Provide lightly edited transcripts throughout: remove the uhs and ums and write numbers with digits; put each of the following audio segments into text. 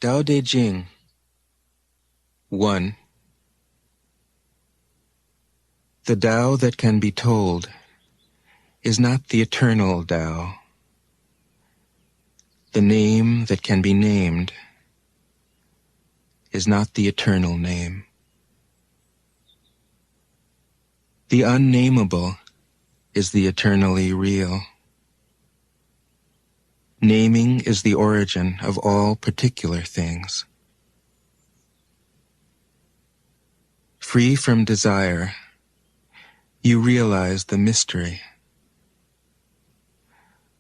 Tao Te Ching 1. The Tao that can be told is not the eternal Tao. The name that can be named is not the eternal name. The unnameable is the eternally real. Naming is the origin of all particular things. Free from desire, you realize the mystery.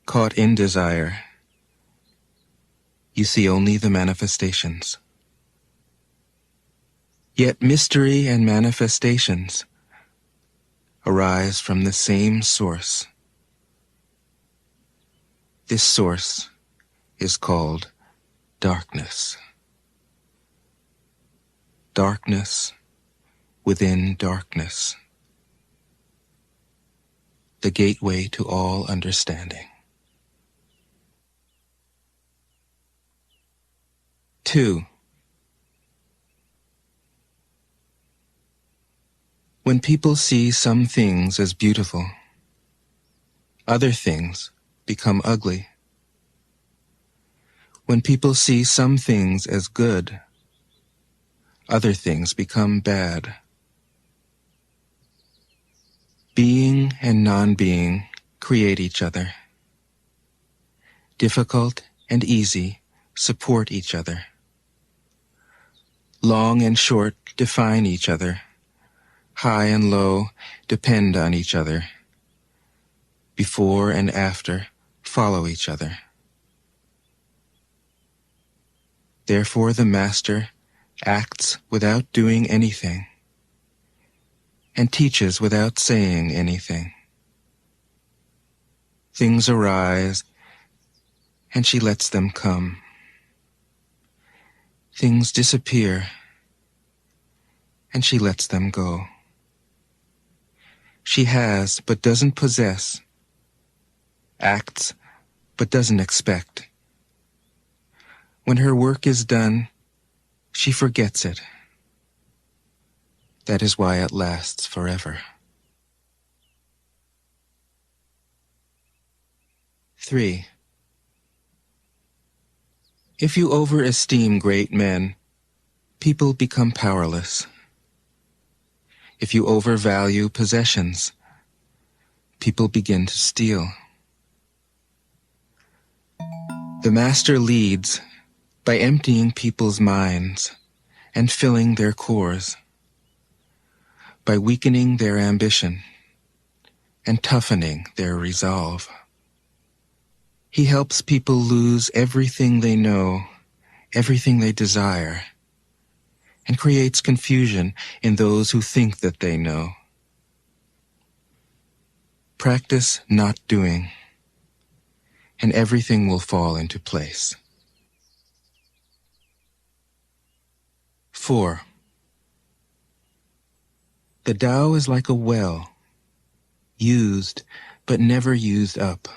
Caught in desire, you see only the manifestations. Yet mystery and manifestations arise from the same source. This source is called darkness. Darkness within darkness. The gateway to all understanding. 2. When people see some things as beautiful, other things become ugly. When people see some things as good, other things become bad. Being and non-being create each other. Difficult and easy support each other. Long and short define each other. High and low depend on each other. Before and after follow each other. Therefore the Master acts without doing anything and teaches without saying anything. Things arise and she lets them come. Things disappear and she lets them go. She has but doesn't possess, acts but doesn't expect. When her work is done, she forgets it. That is why it lasts forever. 3. If you overesteem great men, people become powerless. If you overvalue possessions, people begin to steal. The Master leads by emptying people's minds and filling their cores, by weakening their ambition and toughening their resolve. He helps people lose everything they know, everything they desire, and creates confusion in those who think that they know. Practice not doing, and everything will fall into place. 4. The Tao is like a well, used but never used up.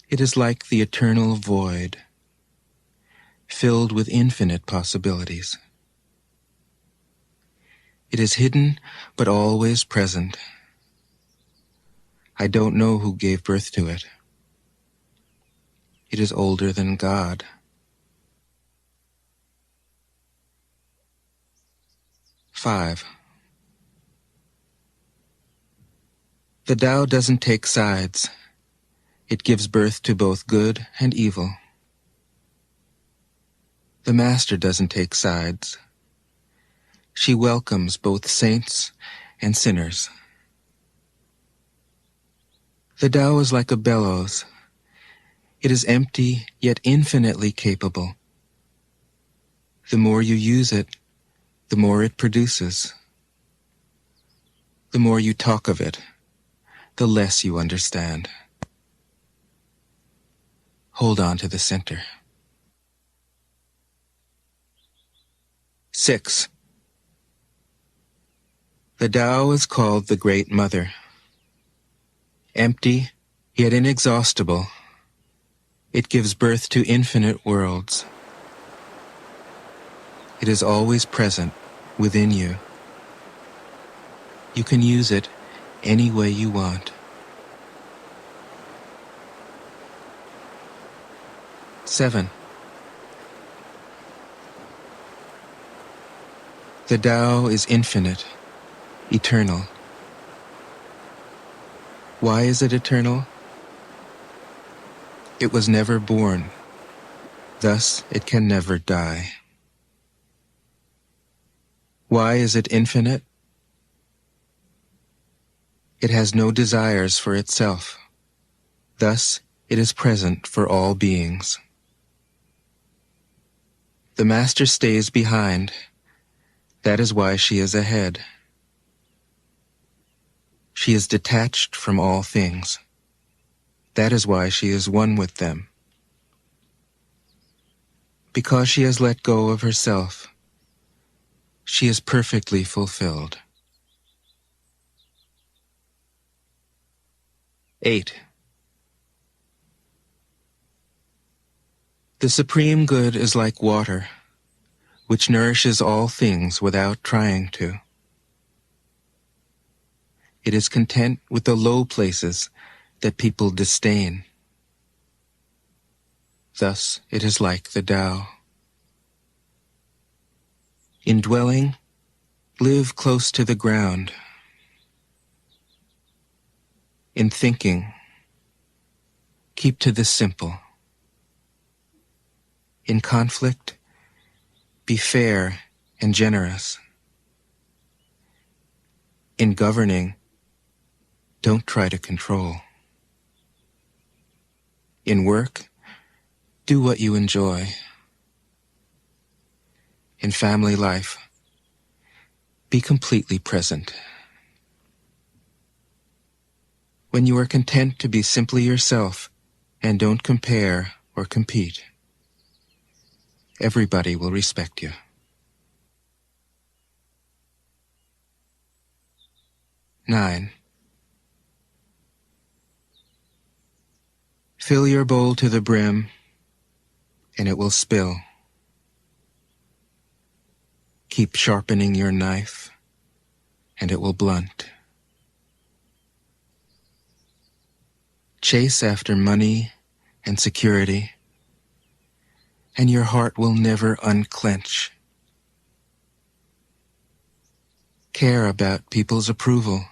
It is like the eternal void, filled with infinite possibilities. It is hidden but always present. I don't know who gave birth to it. It is older than God. 5. The Tao doesn't take sides. It gives birth to both good and evil. The Master doesn't take sides. She welcomes both saints and sinners. The Tao is like a bellows. It is empty yet infinitely capable. The more you use it, the more it produces. The more you talk of it, the less you understand. Hold on to the center. 6. The Tao is called the Great Mother. Empty, yet inexhaustible, it gives birth to infinite worlds. It is always present within you. You can use it any way you want. 7. The Tao is infinite, eternal. Why is it eternal? It was never born, thus it can never die. Why is it infinite? It has no desires for itself, thus it is present for all beings. The Master stays behind. That is why she is ahead. She is detached from all things. That is why she is one with them. Because she has let go of herself, she is perfectly fulfilled. 8. The Supreme Good is like water, which nourishes all things without trying to. It is content with the low places that people disdain. Thus it is like the Tao. In dwelling, live close to the ground. In thinking, keep to the simple. In conflict, be fair and generous. In governing, don't try to control. In work, do what you enjoy. In family life, be completely present. When you are content to be simply yourself and don't compare or compete, everybody will respect you. 9. Fill your bowl to the brim, and it will spill. Keep sharpening your knife, and it will blunt. Chase after money and security, and your heart will never unclench. Care about people's approval,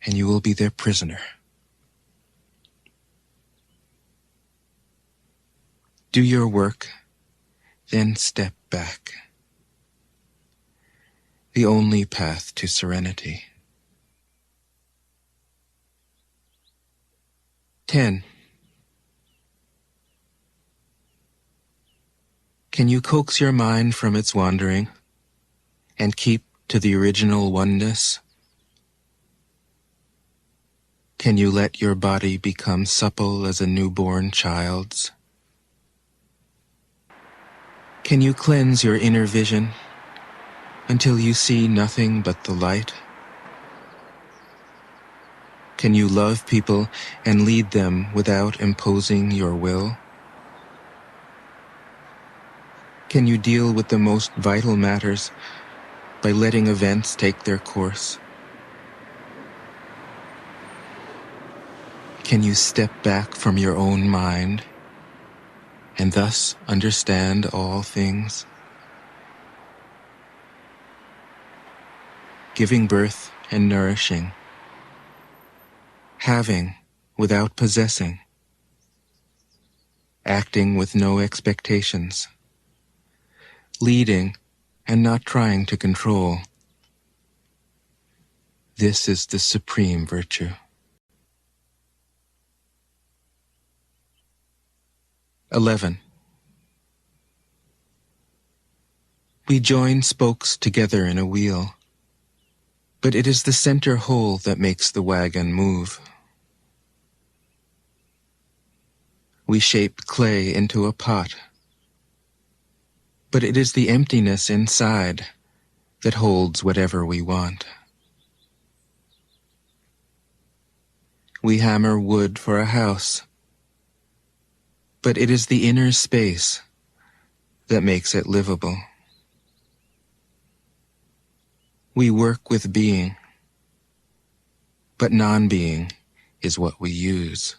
and you will be their prisoner. Do your work, then step back. The only path to serenity. 10. Can you coax your mind from its wandering and keep to the original oneness? Can you let your body become supple as a newborn child's? Can you cleanse your inner vision until you see nothing but the light? Can you love people and lead them without imposing your will? Can you deal with the most vital matters by letting events take their course? Can you step back from your own mind and thus understand all things? Giving birth and nourishing, having without possessing, acting with no expectations, leading and not trying to control. This is the supreme virtue. 11. We join spokes together in a wheel, but it is the center hole that makes the wagon move. We shape clay into a pot, but it is the emptiness inside that holds whatever we want. We hammer wood for a house, but it is the inner space that makes it livable. We work with being, but non-being is what we use.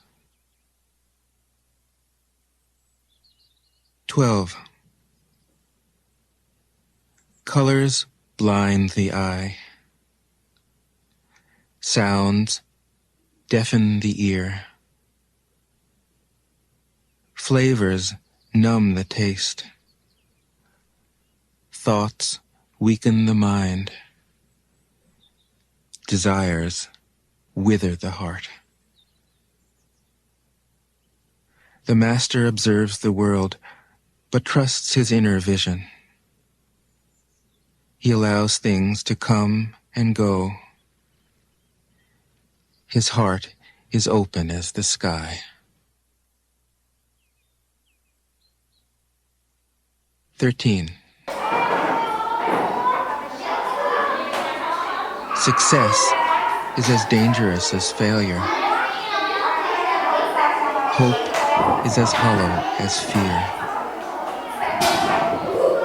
12. Colors blind the eye. Sounds deafen the ear. Flavors numb the taste. Thoughts weaken the mind. Desires wither the heart. The master observes the world, but trusts his inner vision. He allows things to come and go. His heart is open as the sky. 13. Success is as dangerous as failure. Hope is as hollow as fear.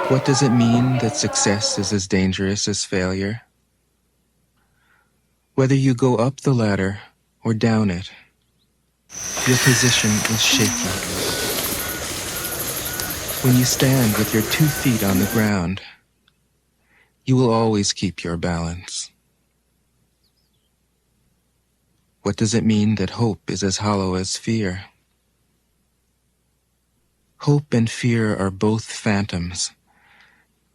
What does it mean that success is as dangerous as failure? Whether you go up the ladder or down it, your position is shaky. When you stand with your 2 feet on the ground, you will always keep your balance. What does it mean that hope is as hollow as fear? Hope and fear are both phantoms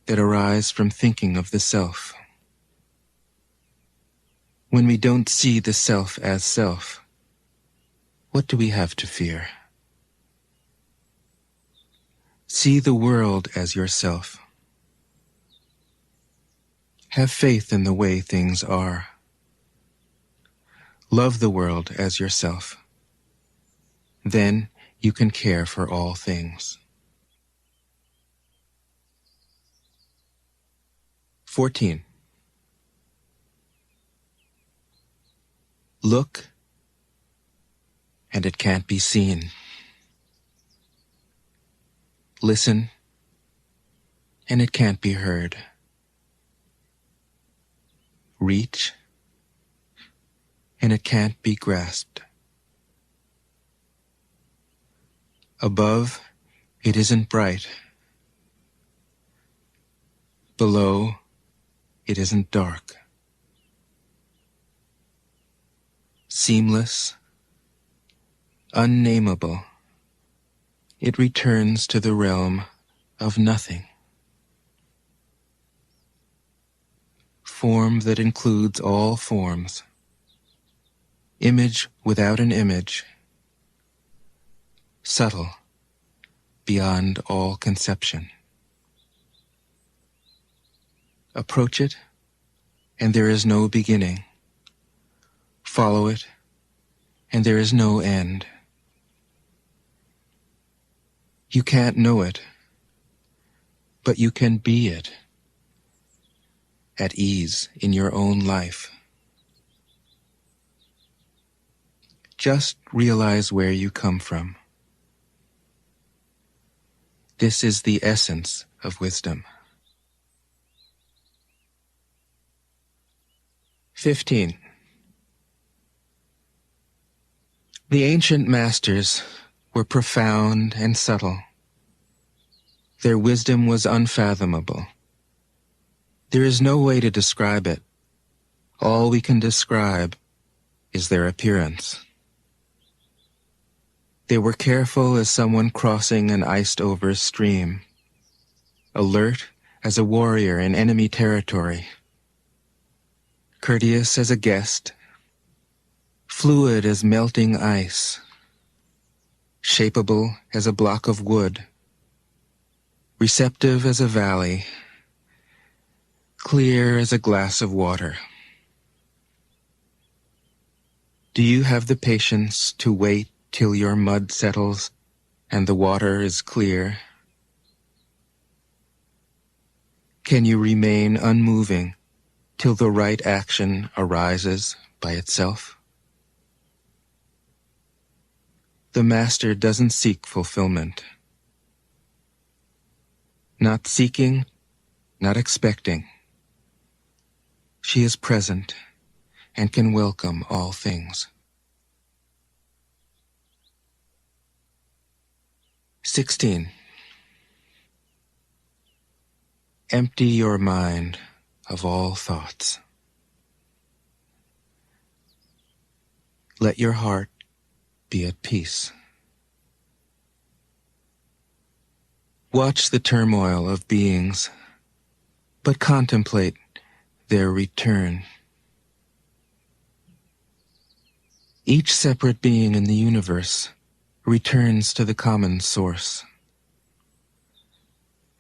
that arise from thinking of the self. When we don't see the self as self, what do we have to fear? See the world as yourself. Have faith in the way things are. Love the world as yourself. Then you can care for all things. 14. Look, and it can't be seen. Listen, and it can't be heard. Reach, and it can't be grasped. Above, it isn't bright. Below, it isn't dark. Seamless, unnameable, it returns to the realm of nothing. Form that includes all forms. Image without an image. Subtle, beyond all conception. Approach it, and there is no beginning. Follow it, and there is no end. You can't know it, but you can be it, at ease in your own life. Just realize where you come from. This is the essence of wisdom. 15. The ancient masters were profound and subtle. Their wisdom was unfathomable. There is no way to describe it. All we can describe is their appearance. They were careful as someone crossing an iced-over stream, alert as a warrior in enemy territory, courteous as a guest, fluid as melting ice, shapeable as a block of wood, receptive as a valley, clear as a glass of water. Do you have the patience to wait till your mud settles and the water is clear? Can you remain unmoving till the right action arises by itself? The master doesn't seek fulfillment. Not seeking, not expecting. She is present and can welcome all things. 16. Empty your mind of all thoughts. Let your heart be at peace. Watch the turmoil of beings, but contemplate their return. Each separate being in the universe returns to the common source.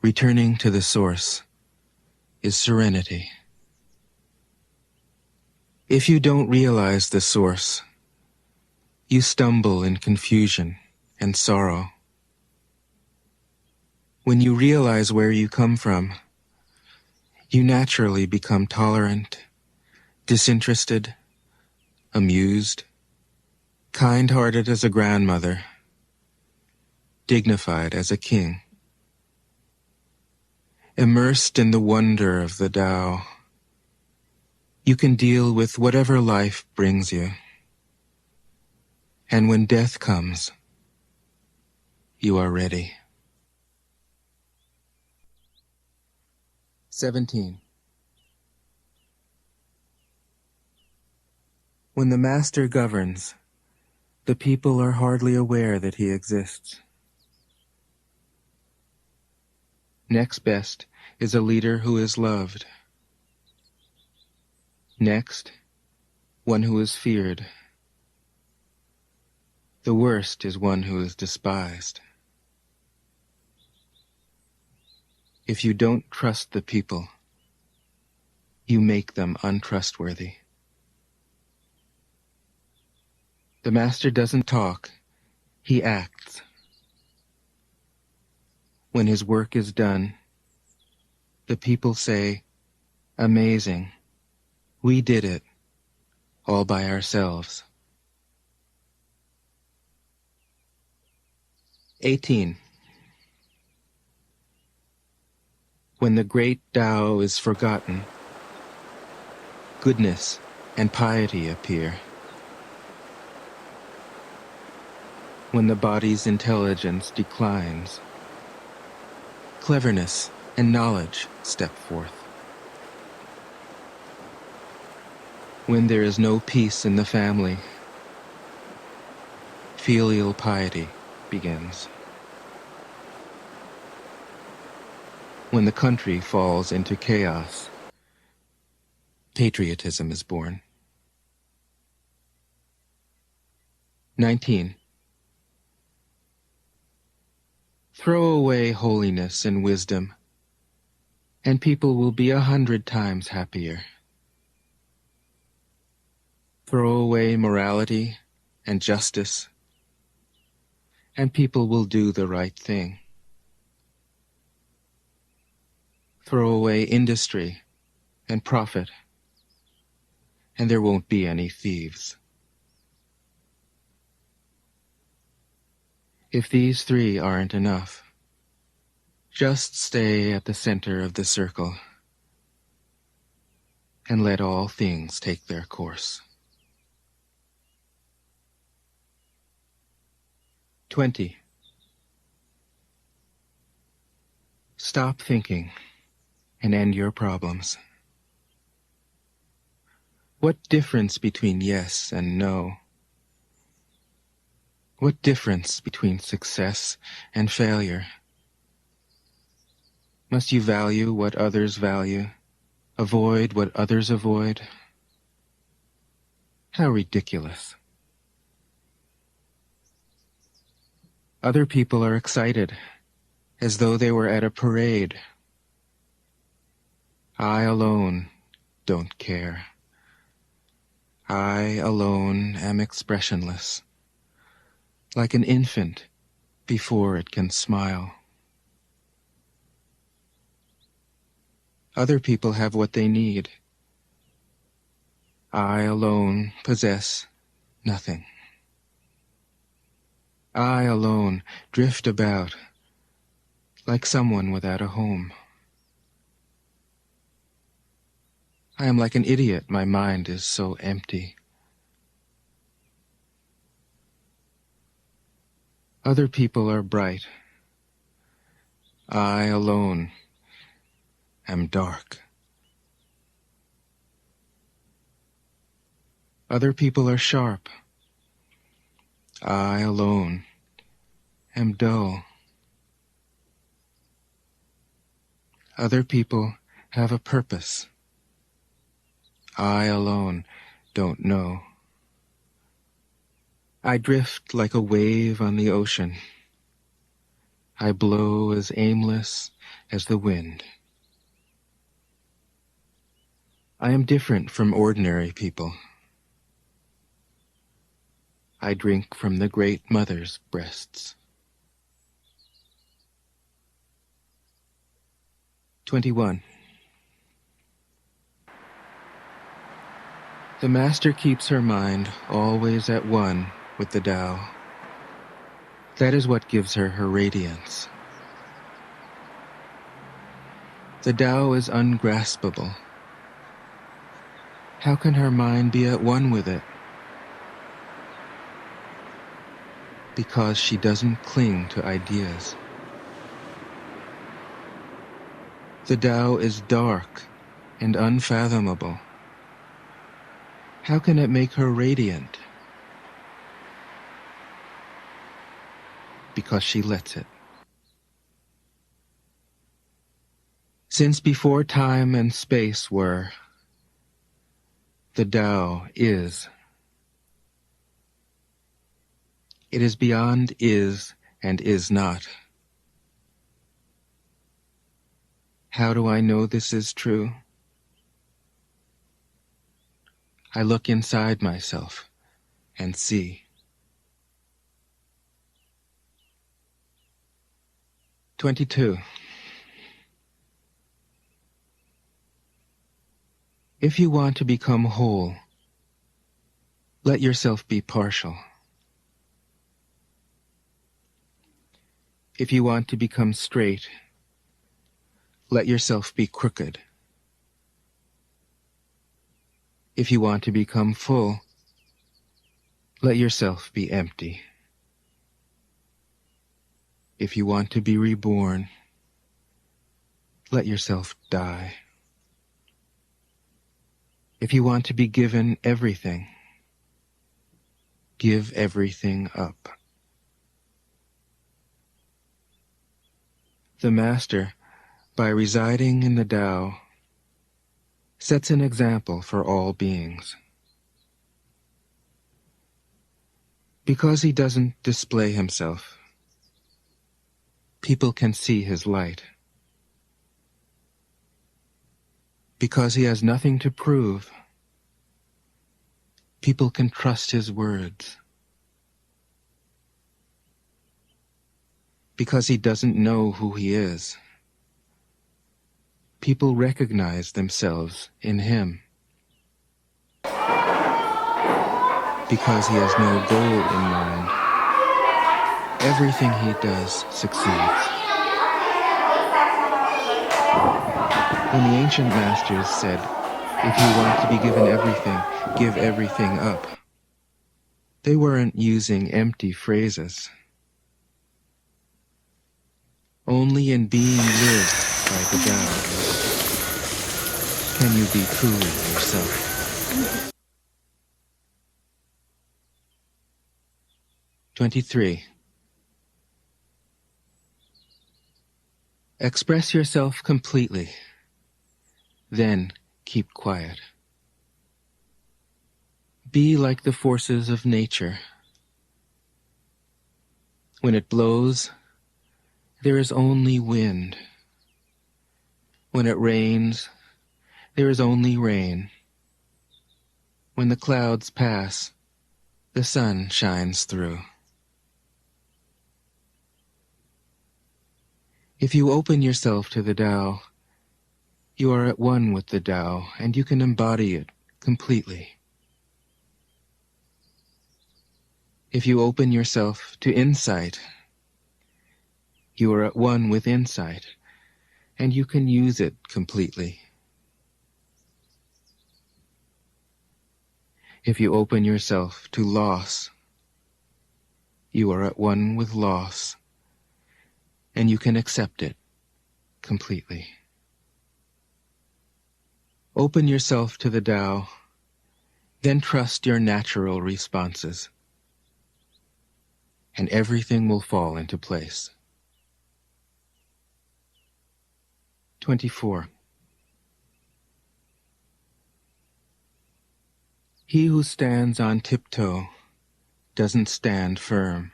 Returning to the source is serenity. If you don't realize the source, you stumble in confusion and sorrow. When you realize where you come from, you naturally become tolerant, disinterested, amused, kind-hearted as a grandmother, dignified as a king. Immersed in the wonder of the Tao, you can deal with whatever life brings you. And when death comes, you are ready. 17. When the master governs, the people are hardly aware that he exists. Next best is a leader who is loved. Next, one who is feared. The worst is one who is despised. If you don't trust the people, you make them untrustworthy. The master doesn't talk, he acts. When his work is done, the people say, "Amazing, we did it, all by ourselves." 18. When the great Tao is forgotten, goodness and piety appear. When the body's intelligence declines, cleverness and knowledge step forth. When there is no peace in the family, filial piety begins. When the country falls into chaos, patriotism is born. 19. Throw away holiness and wisdom, and people will be 100 times happier. Throw away morality and justice, and people will do the right thing. Throw away industry and profit, and there won't be any thieves. If these three aren't enough, just stay at the center of the circle and let all things take their course. 20. Stop thinking and end your problems. What difference between yes and no? What difference between success and failure? Must you value what others value, avoid what others avoid? How ridiculous. Other people are excited, as though they were at a parade. I alone don't care. I alone am expressionless, like an infant before it can smile. Other people have what they need. I alone possess nothing. I alone drift about like someone without a home. I am like an idiot, my mind is so empty. Other people are bright. I alone am dark. Other people are sharp. I alone am dull. Other people have a purpose. I alone don't know. I drift like a wave on the ocean. I blow as aimless as the wind. I am different from ordinary people. I drink from the Great Mother's breasts. 21. The Master keeps her mind always at one with the Tao. That is what gives her her radiance. The Tao is ungraspable. How can her mind be at one with it? Because she doesn't cling to ideas. The Tao is dark and unfathomable. How can it make her radiant? Because she lets it. Since before time and space were, the Tao is. It is beyond is and is not. How do I know this is true? I look inside myself and see. 22. If you want to become whole, let yourself be partial. If you want to become straight, let yourself be crooked. If you want to become full, let yourself be empty. If you want to be reborn, let yourself die. If you want to be given everything, give everything up. The Master, by residing in the Tao, sets an example for all beings. Because he doesn't display himself, people can see his light. Because he has nothing to prove, people can trust his words. Because he doesn't know who he is, people recognize themselves in him. Because he has no goal in mind, everything he does succeeds. When the ancient masters said, if you want to be given everything, give everything up, they weren't using empty phrases. Only in being lived by the Tao can you be truly yourself. 23. Express yourself completely, then keep quiet. Be like the forces of nature. When it blows, there is only wind. When it rains, there is only rain. When the clouds pass, the sun shines through. If you open yourself to the Tao, you are at one with the Tao, and you can embody it completely. If you open yourself to insight, You are at one with insight, and you can use it completely. If you open yourself to loss, you are at one with loss, and you can accept it completely. Open yourself to the Tao, then trust your natural responses, and everything will fall into place. 24. He who stands on tiptoe doesn't stand firm.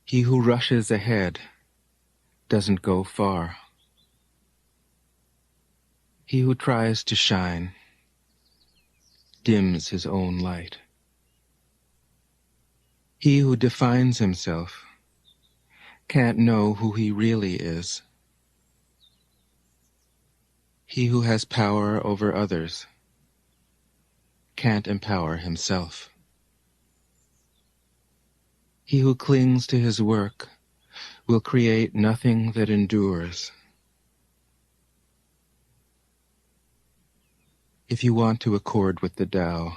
He who rushes ahead doesn't go far. He who tries to shine dims his own light. He who defines himself can't know who he really is. He who has power over others can't empower himself. He who clings to his work will create nothing that endures. If you want to accord with the Tao,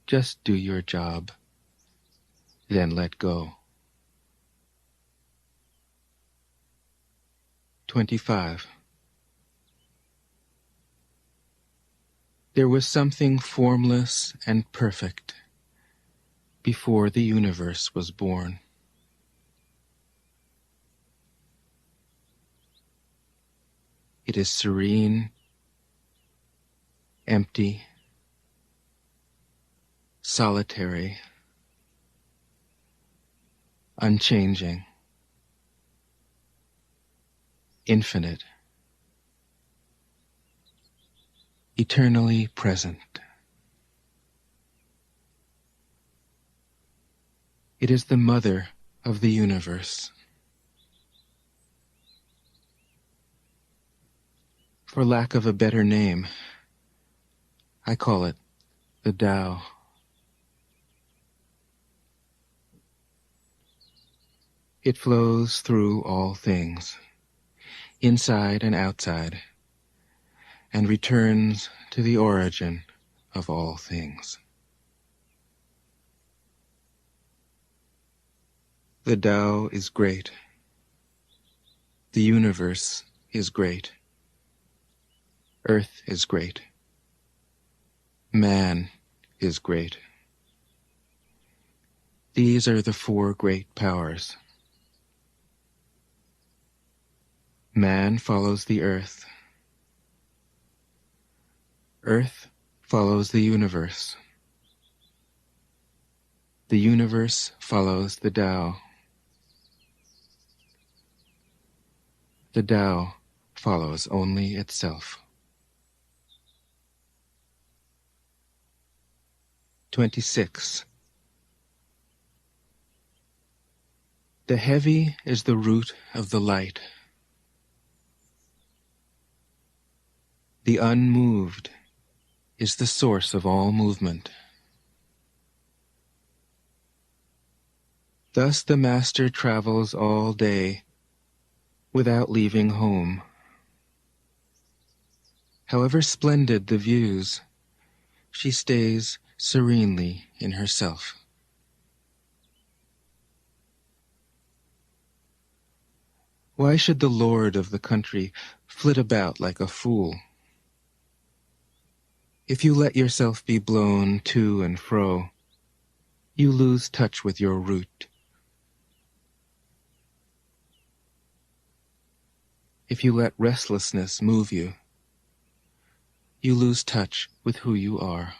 just do your job, then let go. 25. There was something formless and perfect before the universe was born. It is serene, empty, solitary, unchanging, infinite, eternally present. It is the mother of the universe. For lack of a better name, I call it the Tao. It flows through all things, inside and outside, and returns to the origin of all things. The Tao is great. The universe is great. Earth is great. Man is great. These are the four great powers. Man follows the earth. Earth follows the universe. The universe follows the Tao. The Tao follows only itself. 26. The heavy is the root of the light. The unmoved is the source of all movement. Thus the master travels all day without leaving home. However splendid the views, she stays serenely in herself. Why should the lord of the country flit about like a fool? If you let yourself be blown to and fro, you lose touch with your root. If you let restlessness move you, you lose touch with who you are.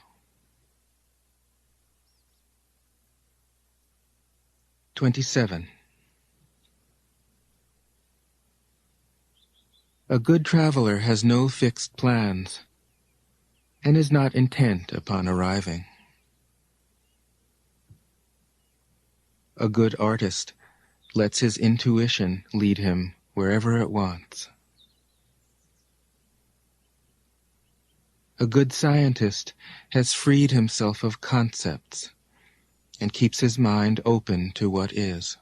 27. A good traveler has no fixed plans and is not intent upon arriving. A good artist lets his intuition lead him wherever it wants. A good scientist has freed himself of concepts and keeps his mind open to what is.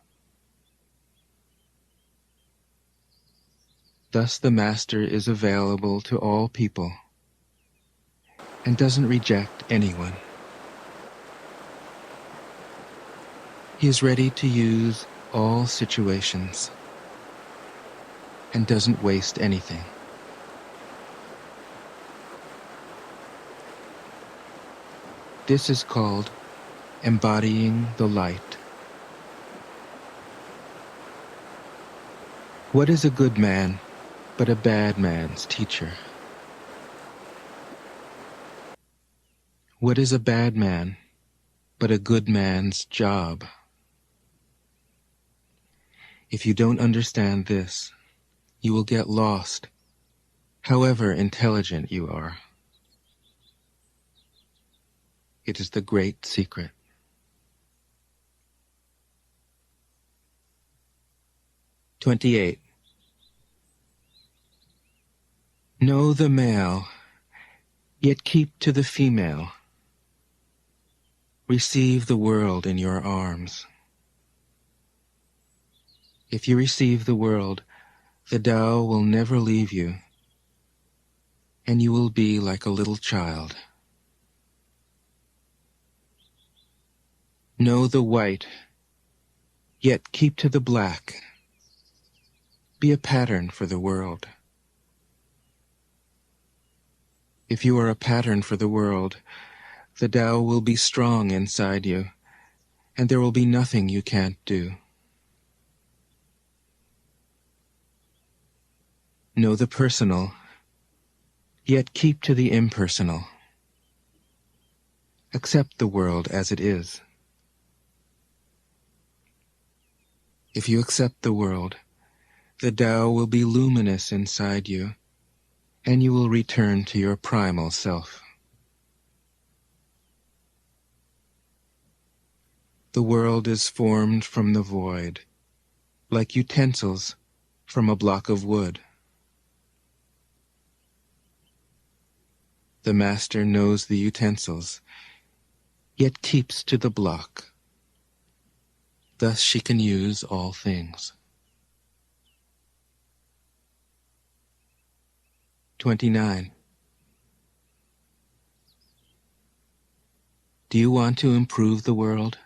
Thus the Master is available to all people and doesn't reject anyone. He is ready to use all situations and doesn't waste anything. This is called embodying the light. What is a good man but a bad man's teacher? What is a bad man but a good man's job? If you don't understand this, you will get lost, however intelligent you are. It is the great secret. (28) Know the male, yet keep to the female. Receive the world in your arms. If you receive the world, the Tao will never leave you, and you will be like a little child. Know the white, yet keep to the black. Be a pattern for the world. If you are a pattern for the world, the Tao will be strong inside you, and there will be nothing you can't do. Know the personal, yet keep to the impersonal. Accept the world as it is. If you accept the world, the Tao will be luminous inside you, and you will return to your primal self. The world is formed from the void, like utensils from a block of wood. The Master knows the utensils, yet keeps to the block. Thus she can use all things. 29. Do you want to improve the world?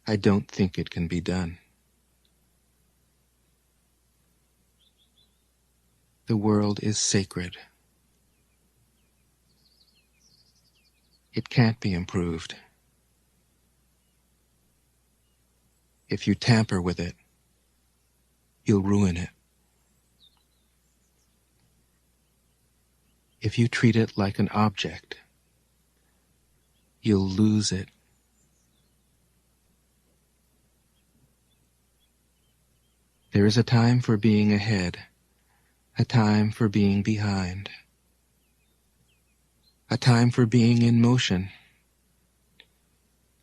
I don't think it can be done. The world is sacred. It can't be improved. If you tamper with it, you'll ruin it. If you treat it like an object, you'll lose it. There is a time for being ahead, a time for being behind, a time for being in motion,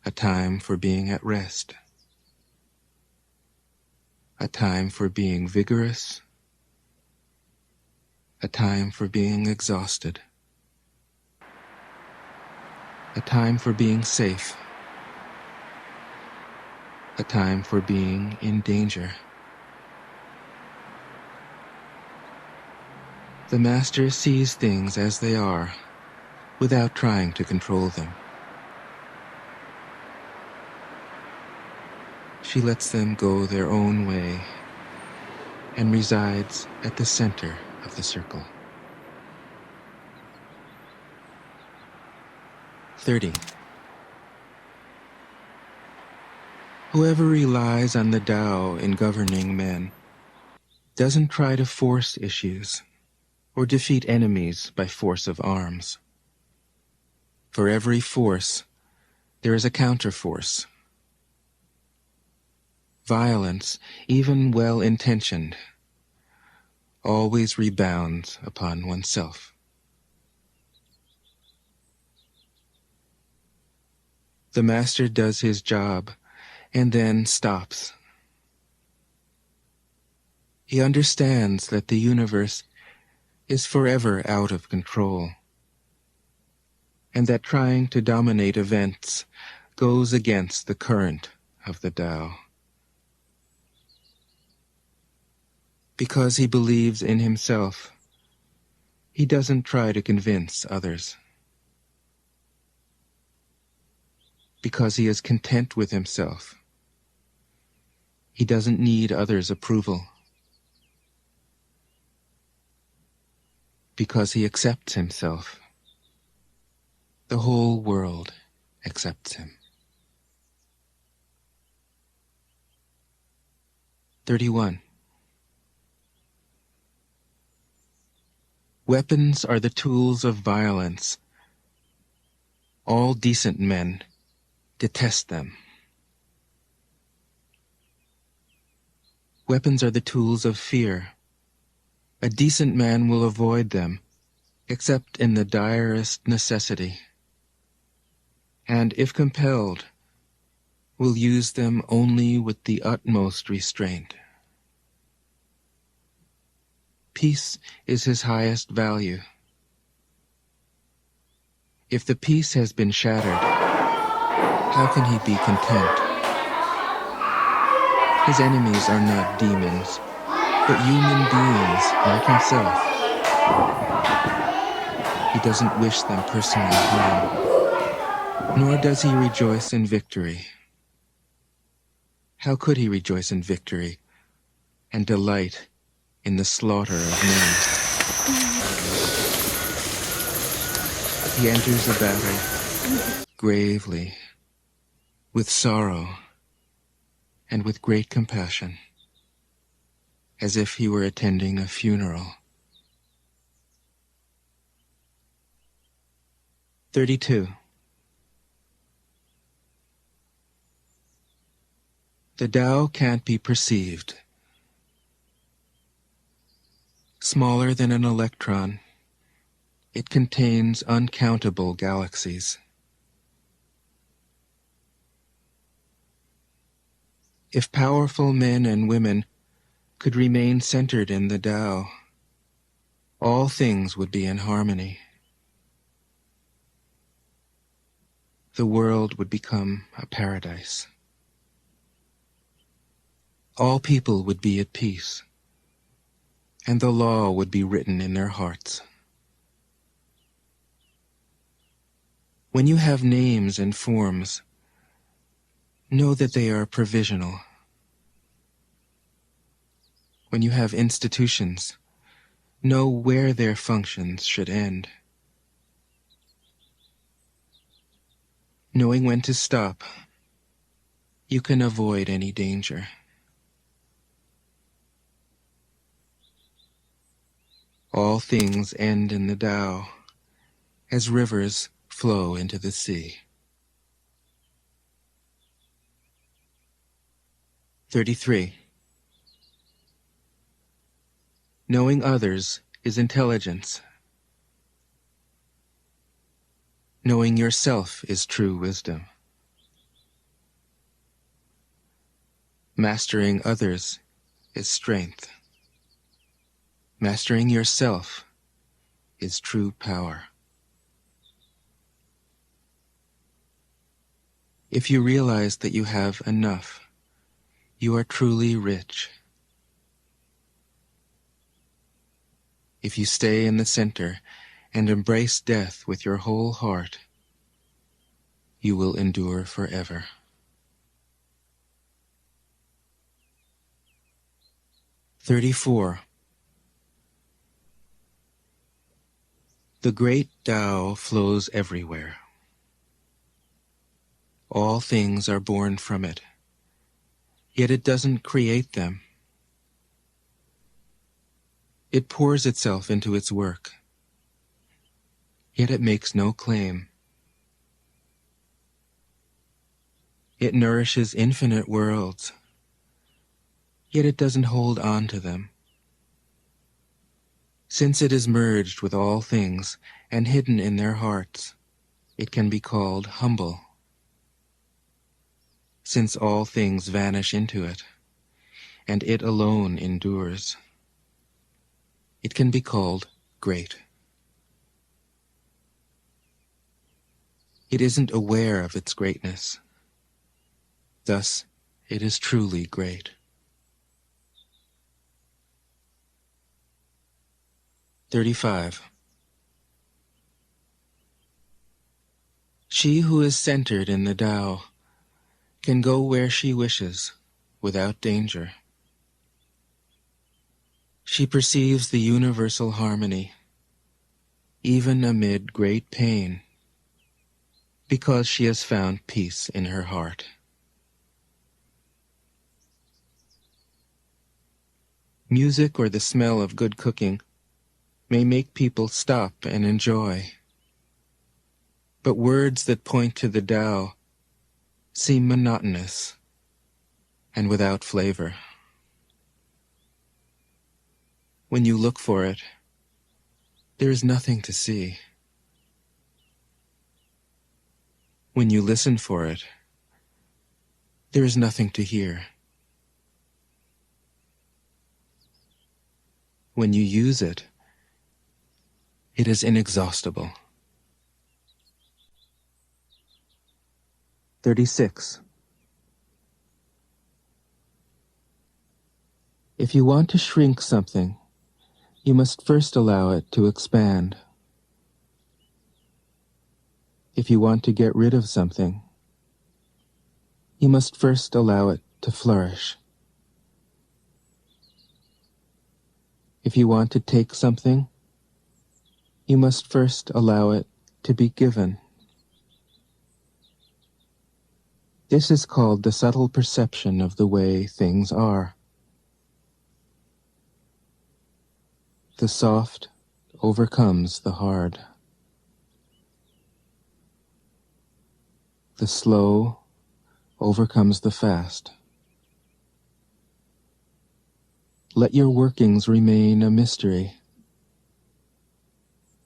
a time for being at rest, a time for being vigorous, a time for being exhausted, a time for being safe, a time for being in danger. The Master sees things as they are, without trying to control them. She lets them go their own way and resides at the center of the circle. 30. Whoever relies on the Tao in governing men doesn't try to force issues or defeat enemies by force of arms. For every force, there is a counterforce. Violence, even well-intentioned, always rebounds upon oneself. The Master does his job and then stops. He understands that the universe is forever out of control, and that trying to dominate events goes against the current of the Tao. Because he believes in himself, he doesn't try to convince others. Because he is content with himself, he doesn't need others' approval. Because he accepts himself, the whole world accepts him. 31. Weapons are the tools of violence. All decent men detest them. Weapons are the tools of fear. A decent man will avoid them, except in the direst necessity, and if compelled, will use them only with the utmost restraint. Peace is his highest value. If the peace has been shattered, how can he be content? His enemies are not demons, but human beings like himself. He doesn't wish them personal harm, nor does he rejoice in victory. How could he rejoice in victory and delight in the slaughter of men? He enters a battle gravely, with sorrow, and with great compassion, as if he were attending a funeral. 32. The Tao can't be perceived. Smaller than an electron, it contains uncountable galaxies. If powerful men and women could remain centered in the Tao, all things would be in harmony. The world would become a paradise. All people would be at peace, and the law would be written in their hearts. When you have names and forms, know that they are provisional. When you have institutions, know where their functions should end. Knowing when to stop, you can avoid any danger. All things end in the Tao, as rivers flow into the sea. 33. Knowing others is intelligence. Knowing yourself is true wisdom. Mastering others is strength. Mastering yourself is true power. If you realize that you have enough, you are truly rich. If you stay in the center and embrace death with your whole heart, you will endure forever. "34. The great Tao flows everywhere. All things are born from it, yet it doesn't create them. It pours itself into its work, yet it makes no claim. It nourishes infinite worlds, yet it doesn't hold on to them. Since it is merged with all things and hidden in their hearts, it can be called humble. Since all things vanish into it, and it alone endures, it can be called great. It isn't aware of its greatness. Thus, it is truly great. 35. She who is centered in the Tao can go where she wishes without danger. She perceives the universal harmony, even amid great pain, because she has found peace in her heart. Music or the smell of good cooking may make people stop and enjoy, but words that point to the Tao seem monotonous and without flavor. When you look for it, there is nothing to see. When you listen for it, there is nothing to hear. When you use it, it is inexhaustible. 36. If you want to shrink something, you must first allow it to expand. If you want to get rid of something, you must first allow it to flourish. If you want to take something, you must first allow it to be given. This is called the subtle perception of the way things are. The soft overcomes the hard. The slow overcomes the fast. Let your workings remain a mystery.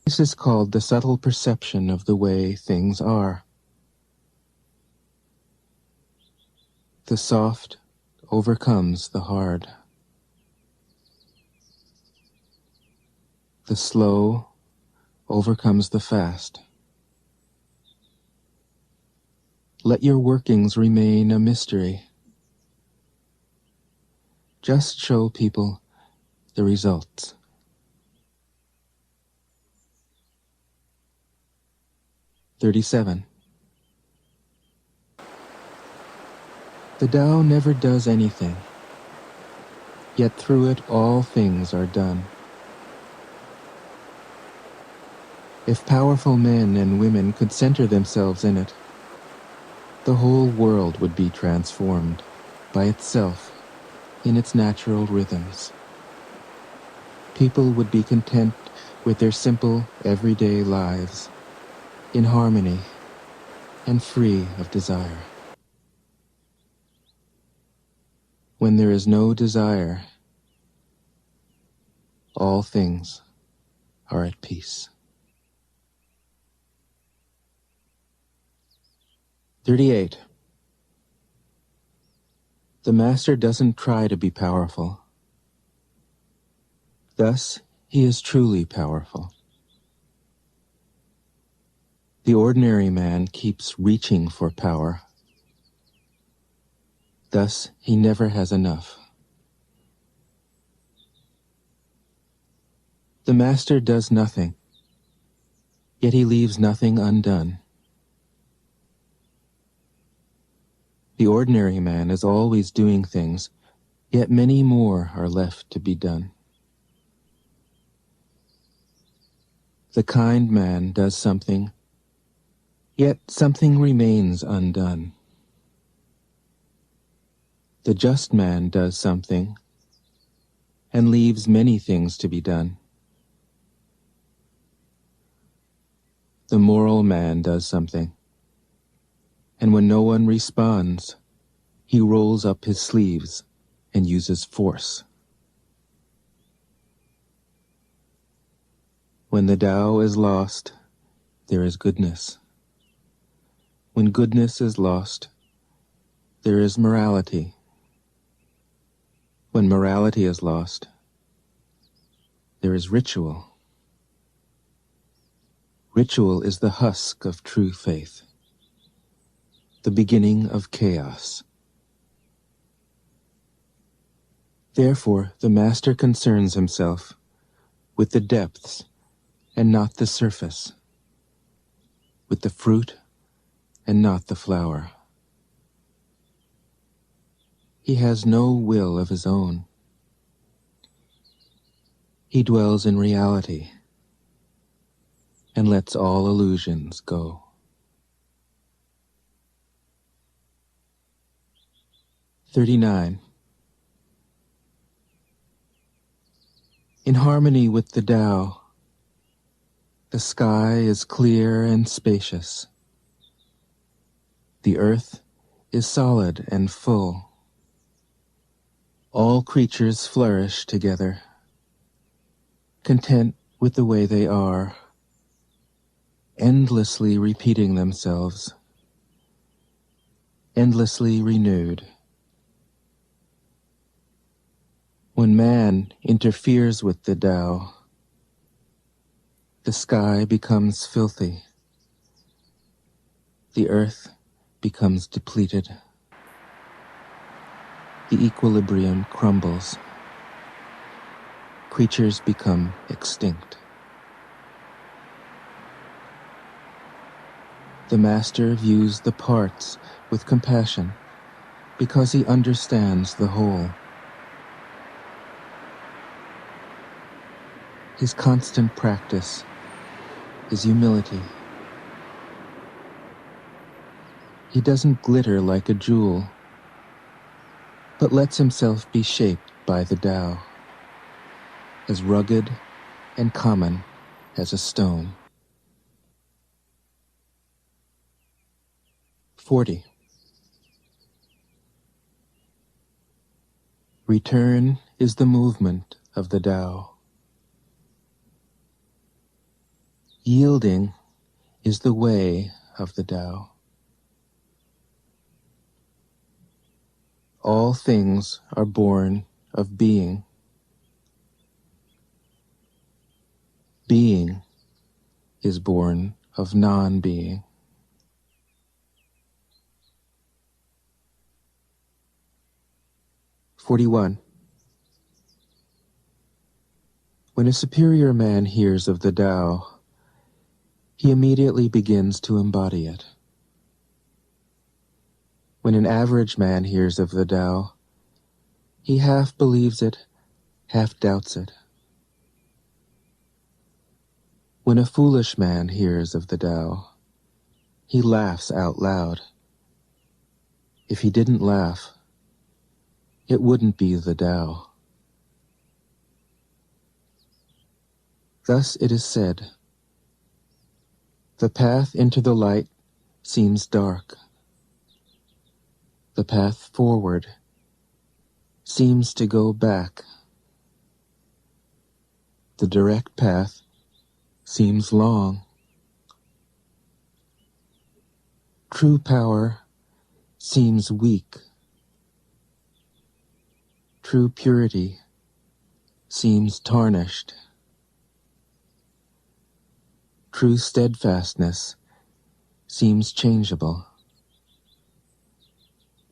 This is called the subtle perception of the way things are. The soft overcomes the hard. The slow overcomes the fast. Let your workings remain a mystery. Just show people the results. "37. The Tao never does anything, yet through it all things are done. If powerful men and women could center themselves in it, the whole world would be transformed by itself in its natural rhythms. People would be content with their simple, everyday lives, in harmony and free of desire. When there is no desire, all things are at peace." 38. The Master doesn't try to be powerful. Thus, he is truly powerful. The ordinary man keeps reaching for power. Thus, he never has enough. The Master does nothing, yet he leaves nothing undone. The ordinary man is always doing things, yet many more are left to be done. The kind man does something, yet something remains undone. The just man does something, and leaves many things to be done. The moral man does something, and when no one responds, he rolls up his sleeves and uses force. When the Tao is lost, there is goodness. When goodness is lost, there is morality. When morality is lost, there is ritual. Ritual is the husk of true faith, the beginning of chaos Therefore, the master concerns himself with the depths and not the surface, with the fruit and not the flower. He has no will of his own. He dwells in reality and lets all illusions go. (39) In harmony with the Tao, the sky is clear and spacious. The earth is solid and full. All creatures flourish together, content with the way they are, endlessly repeating themselves, endlessly renewed. When man interferes with the Tao, the sky becomes filthy, the earth becomes depleted, the equilibrium crumbles, creatures become extinct. The master views the parts with compassion because he understands the whole. His constant practice is humility. He doesn't glitter like a jewel, but lets himself be shaped by the Tao, as rugged and common as a stone. 40. Return is the movement of the Tao. Yielding is the way of the Tao. All things are born of being. Being is born of non-being. (41) When a superior man hears of the Tao, he immediately begins to embody it. When an average man hears of the Tao, he half believes it, half doubts it. When a foolish man hears of the Tao, he laughs out loud. If he didn't laugh, it wouldn't be the Tao. Thus it is said, the path into the light seems dark. The path forward seems to go back. The direct path seems long. True power seems weak. True purity seems tarnished. True steadfastness seems changeable.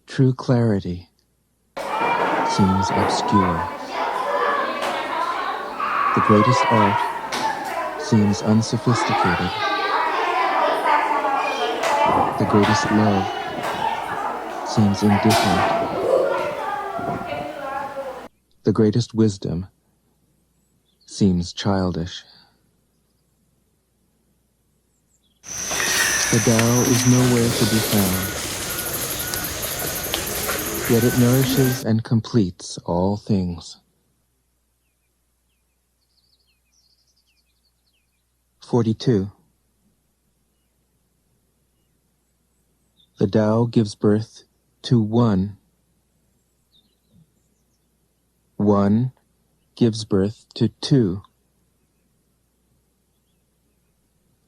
True clarity seems obscure. The greatest art seems unsophisticated. The greatest love seems indifferent. The greatest wisdom seems childish. The Tao is nowhere to be found, yet it nourishes and completes all things. 42. The Tao gives birth to one. One gives birth to two.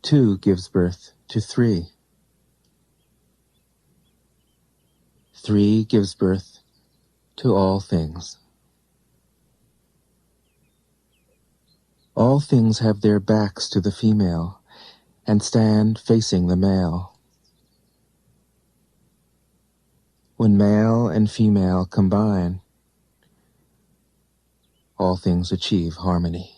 Two gives birth to three. Three gives birth to all things. All things have their backs to the female and stand facing the male. When male and female combine, all things achieve harmony.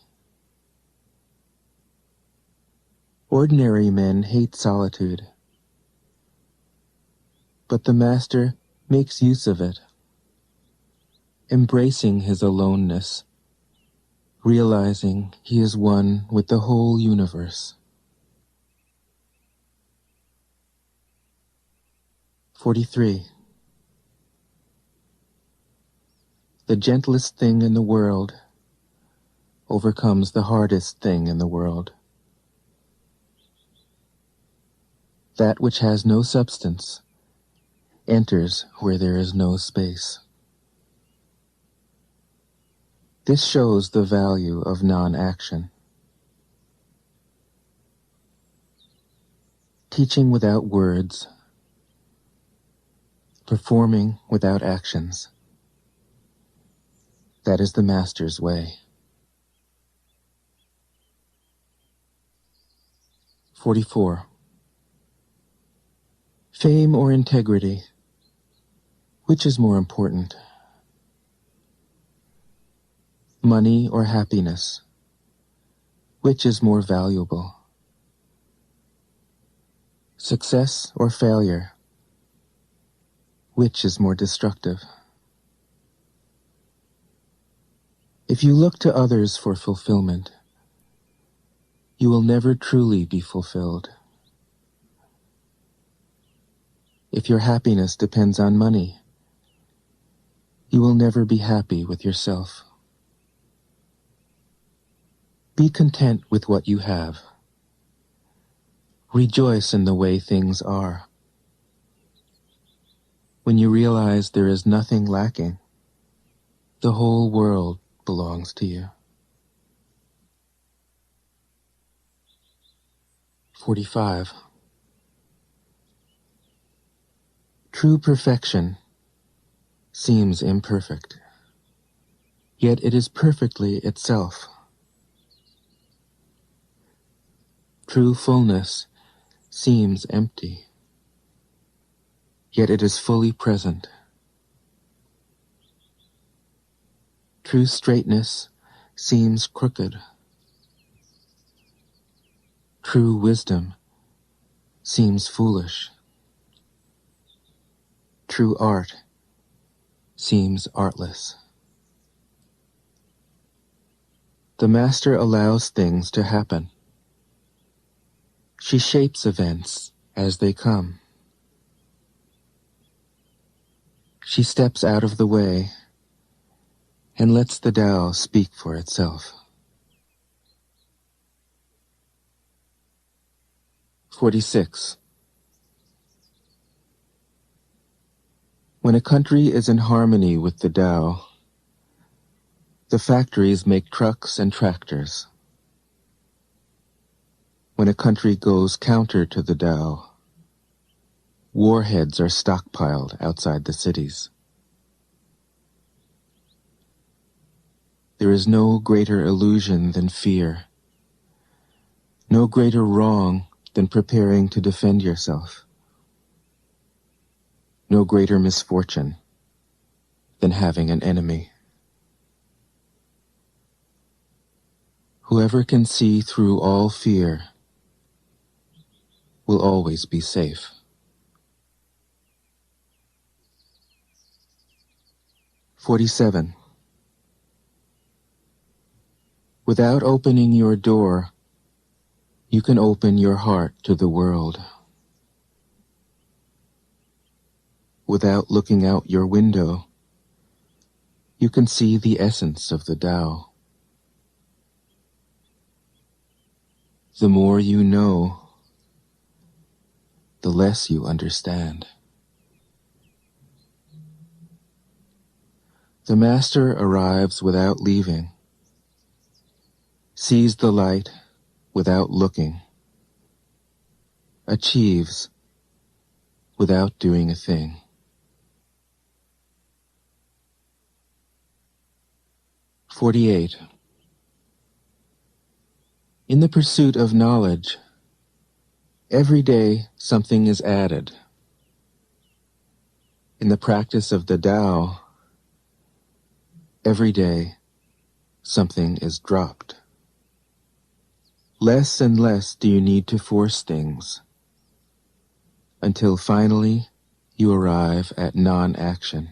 Ordinary men hate solitude, but the Master makes use of it, embracing his aloneness, realizing he is one with the whole universe. 43. The gentlest thing in the world overcomes the hardest thing in the world. That which has no substance enters where there is no space. This shows the value of non-action. Teaching without words, performing without actions. That is the Master's way. 44. Fame or integrity? Which is more important? Money or happiness? Which is more valuable? Success or failure? Which is more destructive? If you look to others for fulfillment, you will never truly be fulfilled. If your happiness depends on money, you will never be happy with yourself. Be content with what you have. Rejoice in the way things are. When you realize there is nothing lacking, the whole world belongs to you. 45. True perfection seems imperfect, yet it is perfectly itself. True fullness seems empty, yet it is fully present. True straightness seems crooked. True wisdom seems foolish. True art seems artless. The Master allows things to happen. She shapes events as they come. She steps out of the way and lets the Tao speak for itself. 46. When a country is in harmony with the Tao, the factories make trucks and tractors. When a country goes counter to the Tao, warheads are stockpiled outside the cities. There is no greater illusion than fear, no greater wrong than preparing to defend yourself, no greater misfortune than having an enemy. Whoever can see through all fear will always be safe. 47. Without opening your door, you can open your heart to the world. Without looking out your window, you can see the essence of the Tao. The more you know, the less you understand. The Master arrives without leaving, sees the light without looking, achieves without doing a thing. "48. In the pursuit of knowledge, every day something is added. In the practice of the Tao, every day something is dropped. Less and less do you need to force things, until finally you arrive at non-action.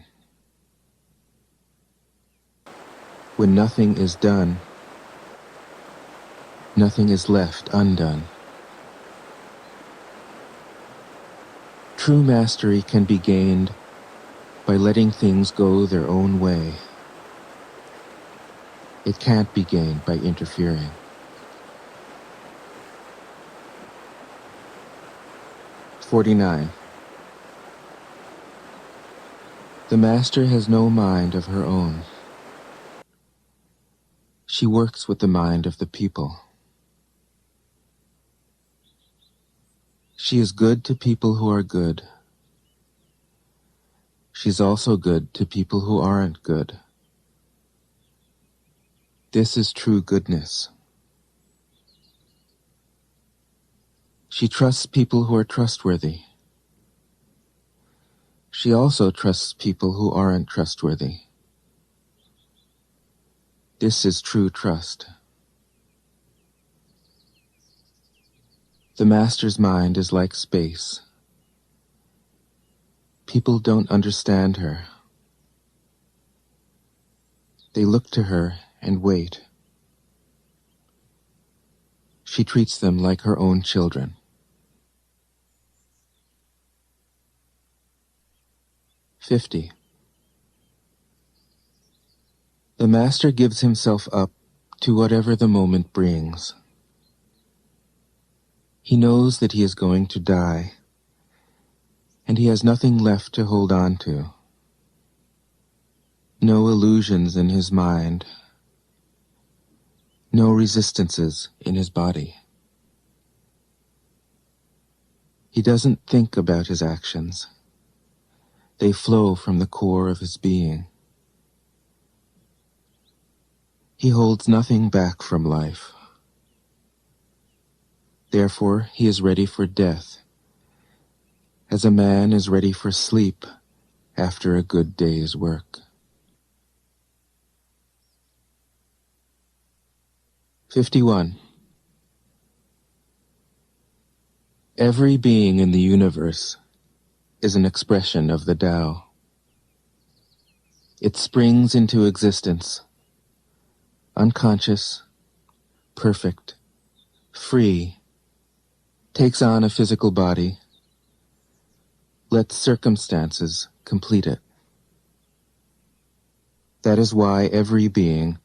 When nothing is done, nothing is left undone. True mastery can be gained by letting things go their own way. It can't be gained by interfering. "49. The master has no mind of her own. She works with the mind of the people. She is good to people who are good. She's also good to people who aren't good. This is true goodness. She trusts people who are trustworthy. She also trusts people who aren't trustworthy. This is true trust. The master's mind is like space. People don't understand her. They look to her and wait. She treats them like her own children. 50. The master gives himself up to whatever the moment brings. He knows that he is going to die, and he has nothing left to hold on to. No illusions in his mind, no resistances in his body. He doesn't think about his actions. They flow from the core of his being. He holds nothing back from life. Therefore, he is ready for death, as a man is ready for sleep after a good day's work. 51. Every being in the universe is an expression of the Tao. It springs into existence, unconscious, perfect, free, takes on a physical body, lets circumstances complete it. That is why every being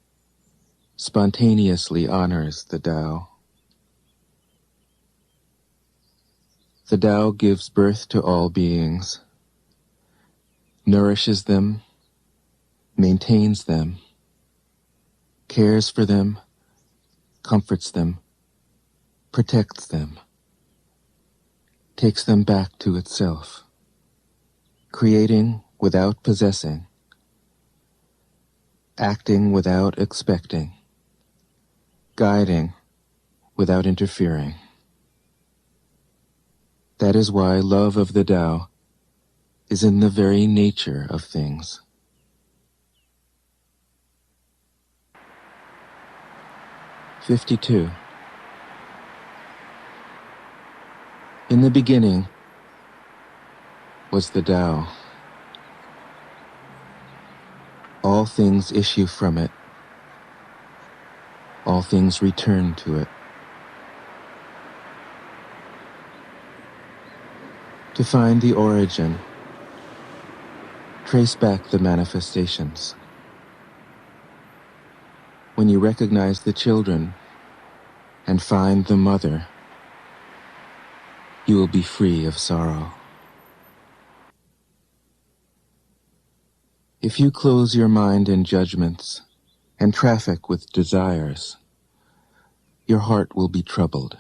spontaneously honors the Tao. The Tao gives birth to all beings, nourishes them, maintains them, cares for them, comforts them, protects them, takes them back to itself, creating without possessing, acting without expecting, guiding without interfering. That is why love of the Tao is in the very nature of things. "52. In the beginning was the Tao. All things issue from it. All things return to it. To find the origin, trace back the manifestations. When you recognize the children and find the mother, you will be free of sorrow. If you close your mind in judgments and traffic with desires, your heart will be troubled.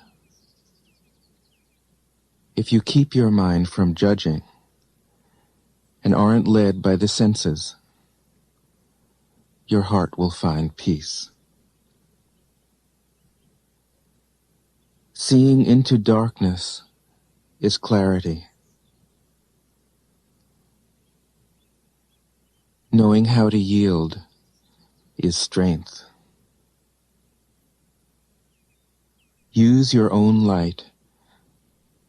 If you keep your mind from judging and aren't led by the senses, your heart will find peace. Seeing into darkness is clarity. Knowing how to yield is strength. Use your own light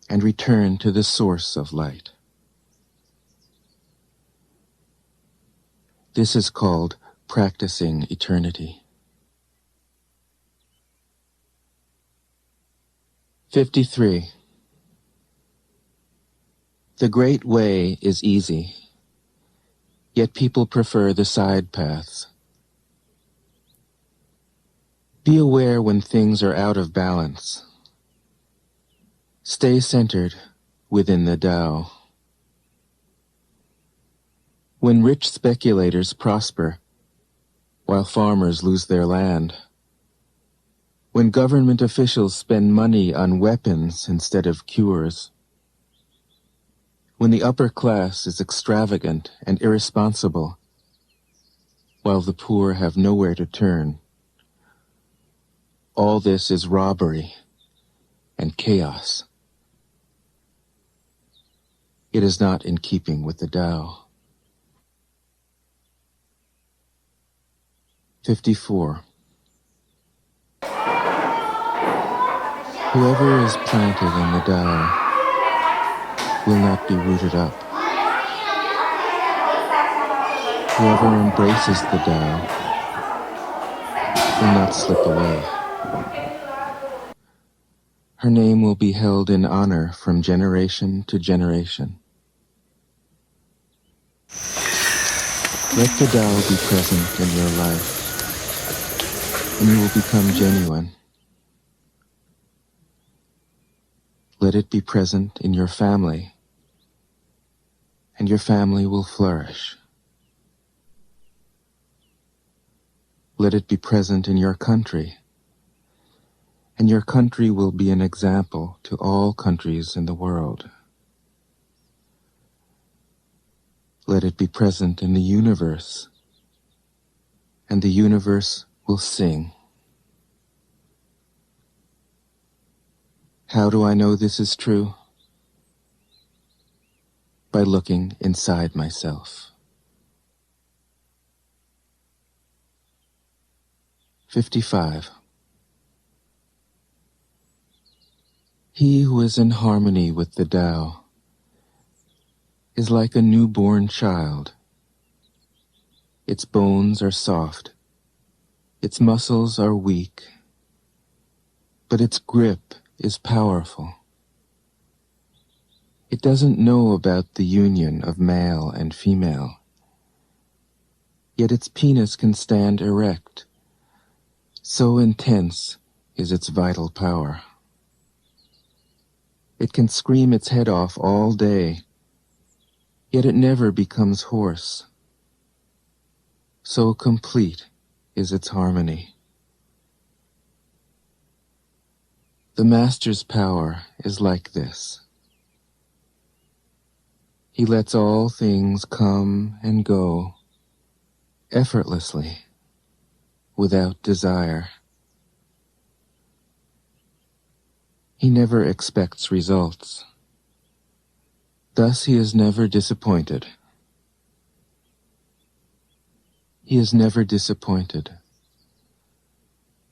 and return to the source of light. This is called practicing eternity. 53. The Great Way is easy, yet people prefer the side paths. Be aware when things are out of balance. Stay centered within the Tao. When rich speculators prosper, while farmers lose their land, when government officials spend money on weapons instead of cures, when the upper class is extravagant and irresponsible, while the poor have nowhere to turn, all this is robbery and chaos. It is not in keeping with the Tao. 54. Whoever is planted in the Tao will not be rooted up. Whoever embraces the Tao will not slip away. Her name will be held in honor from generation to generation. Let the Tao be present in your life, and you will become genuine. Let it be present in your family, and your family will flourish. Let it be present in your country, and your country will be an example to all countries in the world. Let it be present in the universe, and the universe will sing. How do I know this is true? By looking inside myself. 55. He who is in harmony with the Tao is like a newborn child. Its bones are soft, its muscles are weak, but its grip is powerful. It doesn't know about the union of male and female, yet its penis can stand erect. So intense is its vital power. It can scream its head off all day, yet it never becomes hoarse. So complete is its harmony. The Master's power is like this. He lets all things come and go effortlessly, without desire. He never expects results. Thus he is never disappointed. He is never disappointed.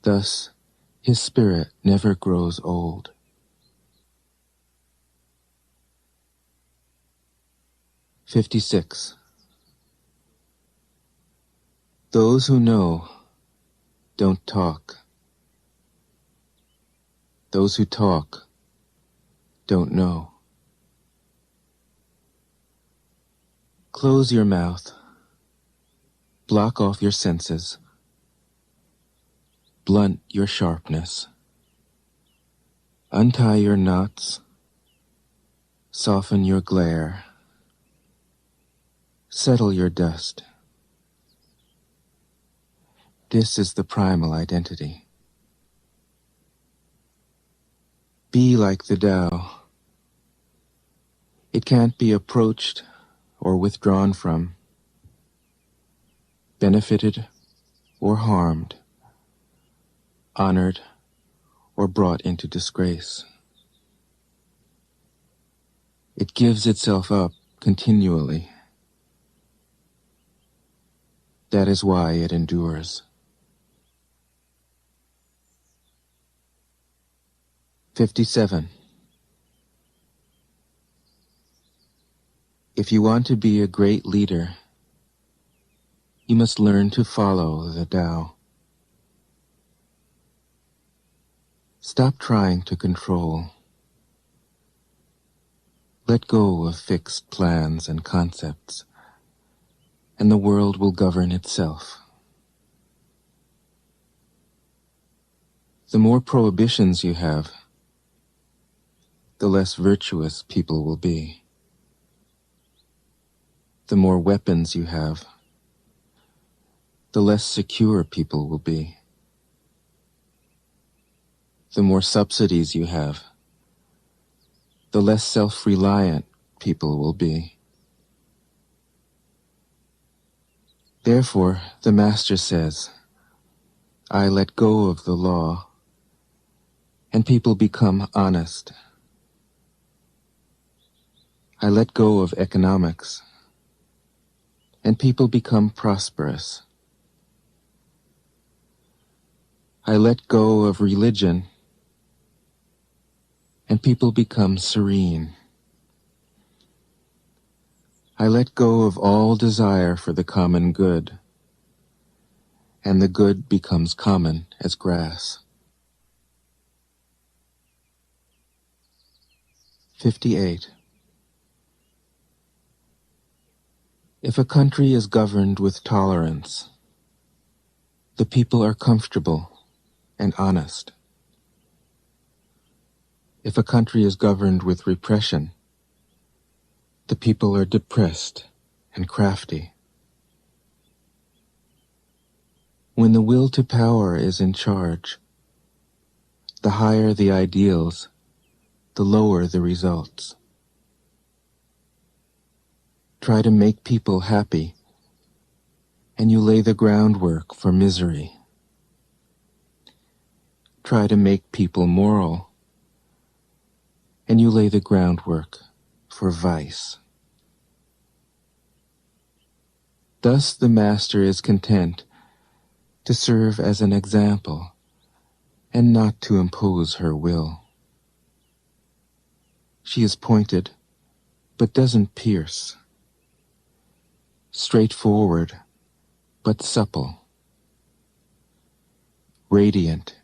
Thus his spirit never grows old. 56. Those who know don't talk. Those who talk don't know. Close your mouth. Block off your senses. Blunt your sharpness. Untie your knots. Soften your glare. Settle your dust. This is the primal identity. Be like the Tao. It can't be approached or withdrawn from, benefited or harmed, honored or brought into disgrace. It gives itself up continually. That is why it endures. 57. If you want to be a great leader, you must learn to follow the Tao. Stop trying to control. Let go of fixed plans and concepts, and the world will govern itself. The more prohibitions you have, the less virtuous people will be. The more weapons you have, the less secure people will be. The more subsidies you have, the less self-reliant people will be. Therefore, the Master says, I let go of the law, and people become honest. I let go of economics, and people become prosperous. I let go of religion, and people become serene. I let go of all desire for the common good, and the good becomes common as grass. 58. If a country is governed with tolerance, the people are comfortable and honest. If a country is governed with repression, the people are depressed and crafty. When the will to power is in charge, the higher the ideals, the lower the results. Try to make people happy, and you lay the groundwork for misery. Try to make people moral, and you lay the groundwork for vice. Thus the Master is content to serve as an example and not to impose her will. She is pointed, but doesn't pierce. Straightforward, but supple. Radiant,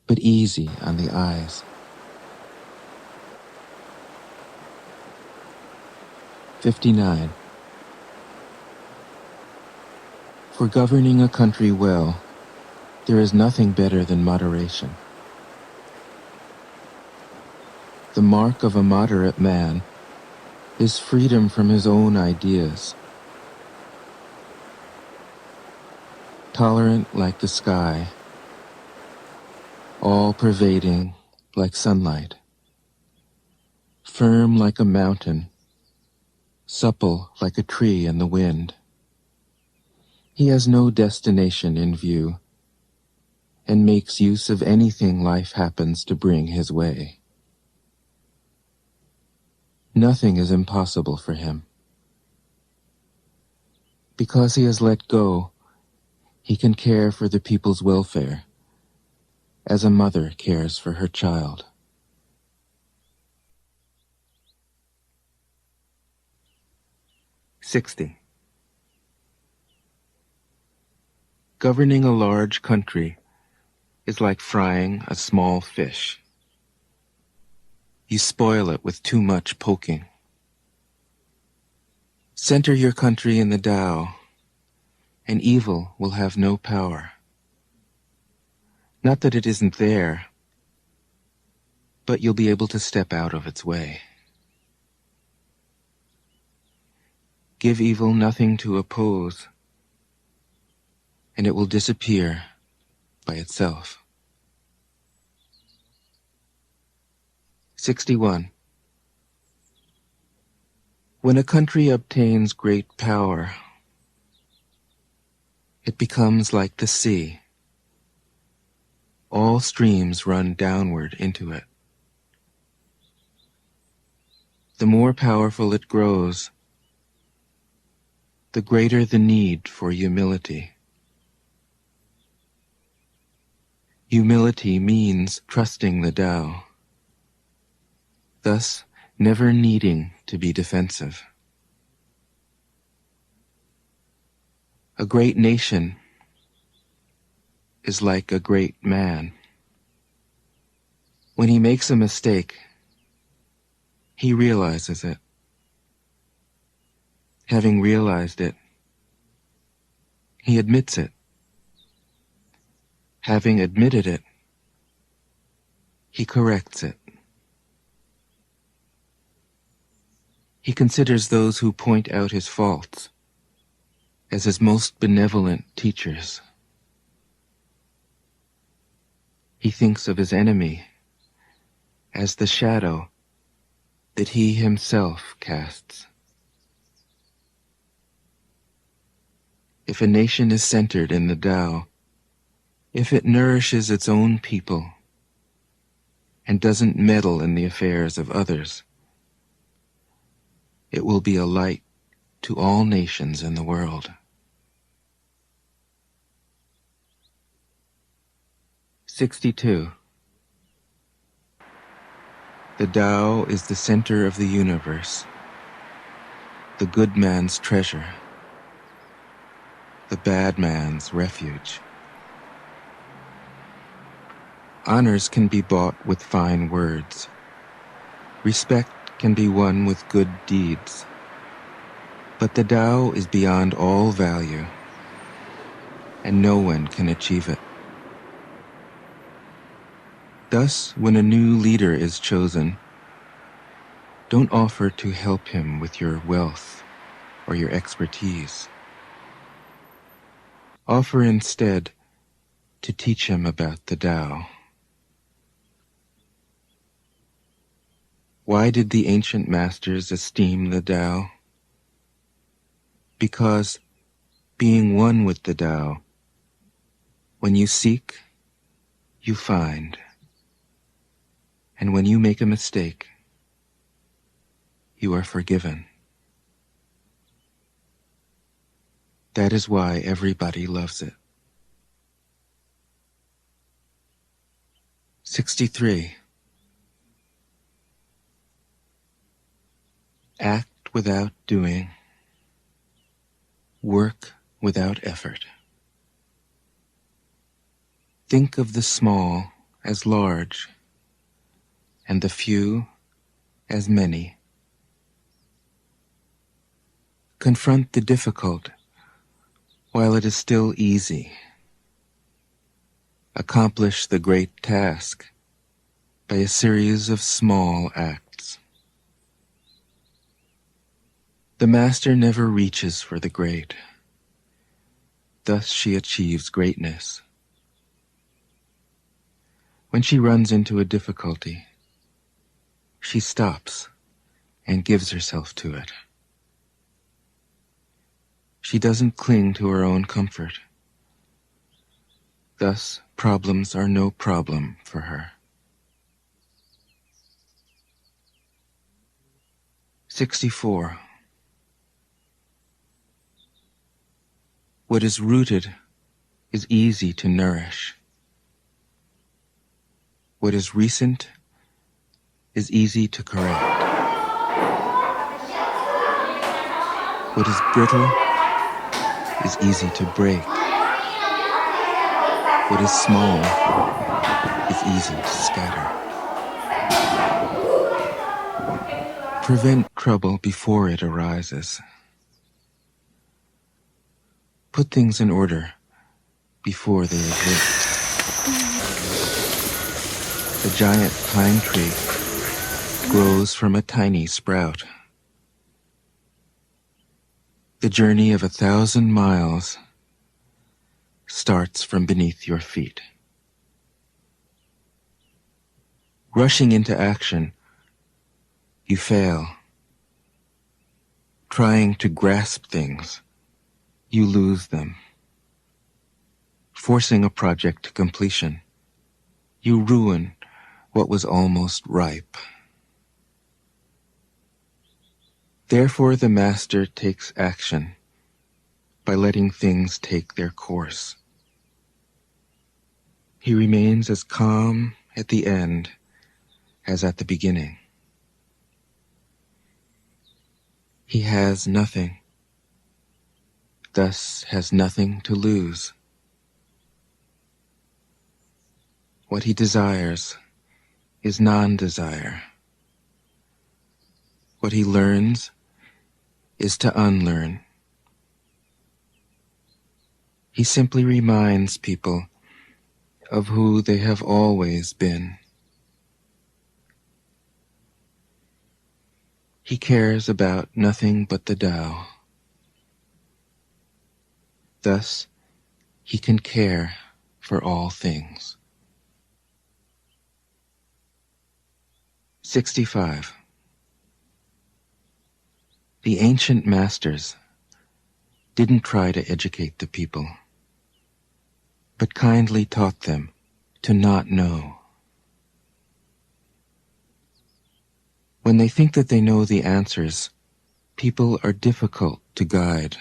but easy on the eyes. 59. For governing a country well, there is nothing better than moderation. The mark of a moderate man is freedom from his own ideas. Tolerant like the sky, all-pervading like sunlight, firm like a mountain, supple like a tree in the wind. He has no destination in view, and makes use of anything life happens to bring his way. Nothing is impossible for him. Because he has let go, he can care for the people's welfare, as a mother cares for her child. "60. Governing a large country is like frying a small fish. You spoil it with too much poking. Center your country in the Tao, and evil will have no power. Not that it isn't there, but you'll be able to step out of its way. Give evil nothing to oppose, and it will disappear by itself. 61. When a country obtains great power, it becomes like the sea. All streams run downward into it. The more powerful it grows, the greater the need for humility. Humility means trusting the Tao, thus never needing to be defensive. A great nation is like a great man. When he makes a mistake, he realizes it. Having realized it, he admits it. Having admitted it, he corrects it. He considers those who point out his faults as his most benevolent teachers. He thinks of his enemy as the shadow that he himself casts. If a nation is centered in the Tao, if it nourishes its own people and doesn't meddle in the affairs of others, it will be a light to all nations in the world. 62. The Tao is the center of the universe, the good man's treasure, the bad man's refuge. Honors can be bought with fine words. Respect can be won with good deeds. But the Tao is beyond all value, and no one can achieve it. Thus, when a new leader is chosen, don't offer to help him with your wealth or your expertise. Offer instead to teach him about the Tao. Why did the ancient masters esteem the Tao? Because, being one with the Tao, when you seek, you find. And when you make a mistake, you are forgiven. That is why everybody loves it. 63. Act without doing. Work without effort. Think of the small as large, and the few as many. Confront the difficult while it is still easy. Accomplish the great task by a series of small acts. The master never reaches for the great. Thus she achieves greatness. When she runs into a difficulty, she stops and gives herself to it. She doesn't cling to her own comfort. Thus, problems are no problem for her. 64. What is rooted is easy to nourish. What is recent is easy to correct. What is brittle is easy to break. What is small is easy to scatter. Prevent trouble before it arises. Put things in order before they exist. The giant pine tree grows from a tiny sprout. The journey of 1,000 miles starts from beneath your feet. Rushing into action, you fail. Trying to grasp things, you lose them. Forcing a project to completion, you ruin what was almost ripe. Therefore the master takes action by letting things take their course. he remains as calm at the end as at the beginning. He has nothing, thus has nothing to lose. What he desires is non-desire. What he learns is to unlearn. He simply reminds people of who they have always been. He cares about nothing but the Tao. Thus, he can care for all things. 65. The ancient masters didn't try to educate the people, but kindly taught them to not know. When they think that they know the answers, people are difficult to guide.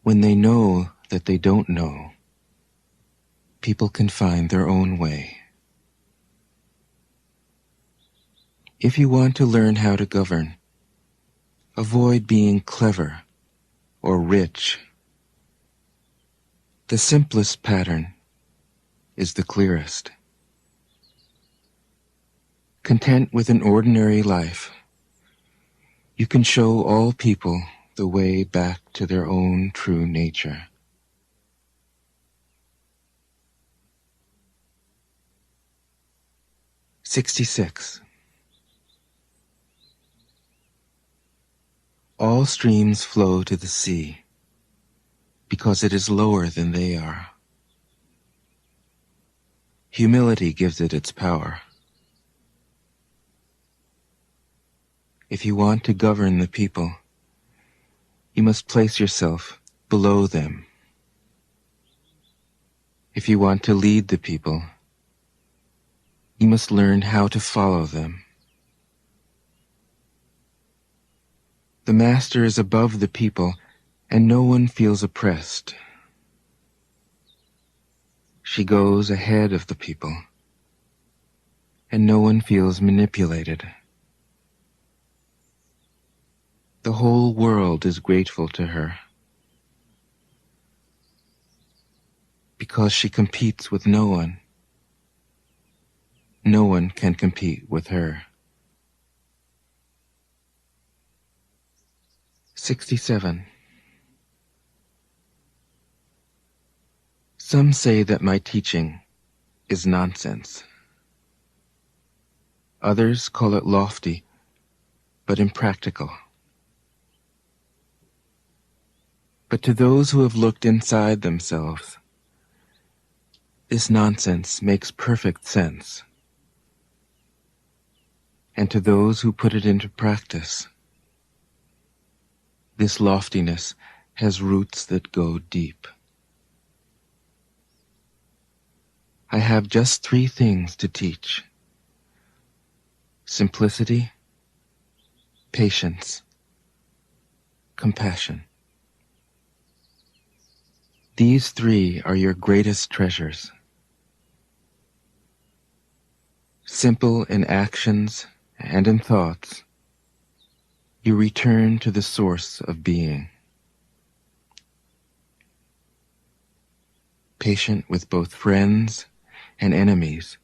When they know that they don't know, people can find their own way. If you want to learn how to govern, avoid being clever or rich. The simplest pattern is the clearest. Content with an ordinary life, you can show all people the way back to their own true nature. '66. All streams flow to the sea because it is lower than they are. Humility gives it its power. If you want to govern the people, you must place yourself below them. If you want to lead the people, you must learn how to follow them. The master is above the people, and no one feels oppressed. She goes ahead of the people, and no one feels manipulated. The whole world is grateful to her because she competes with no one. No one can compete with her. 67. Some say that my teaching is nonsense. Others call it lofty, but impractical. But to those who have looked inside themselves, this nonsense makes perfect sense. And to those who put it into practice, this loftiness has roots that go deep. I have just 3 things to teach: simplicity, patience, compassion. These 3 are your greatest treasures. Simple in actions and in thoughts, you return to the source of being. Patient with both friends and enemies,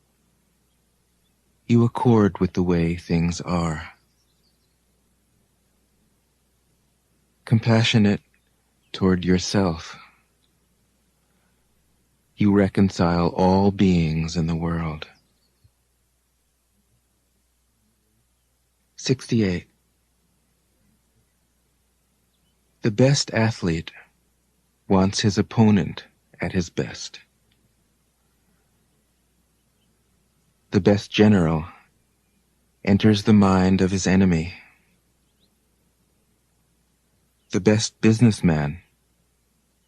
you accord with the way things are. Compassionate toward yourself, you reconcile all beings in the world. 68. The best athlete wants his opponent at his best. The best general enters the mind of his enemy. The best businessman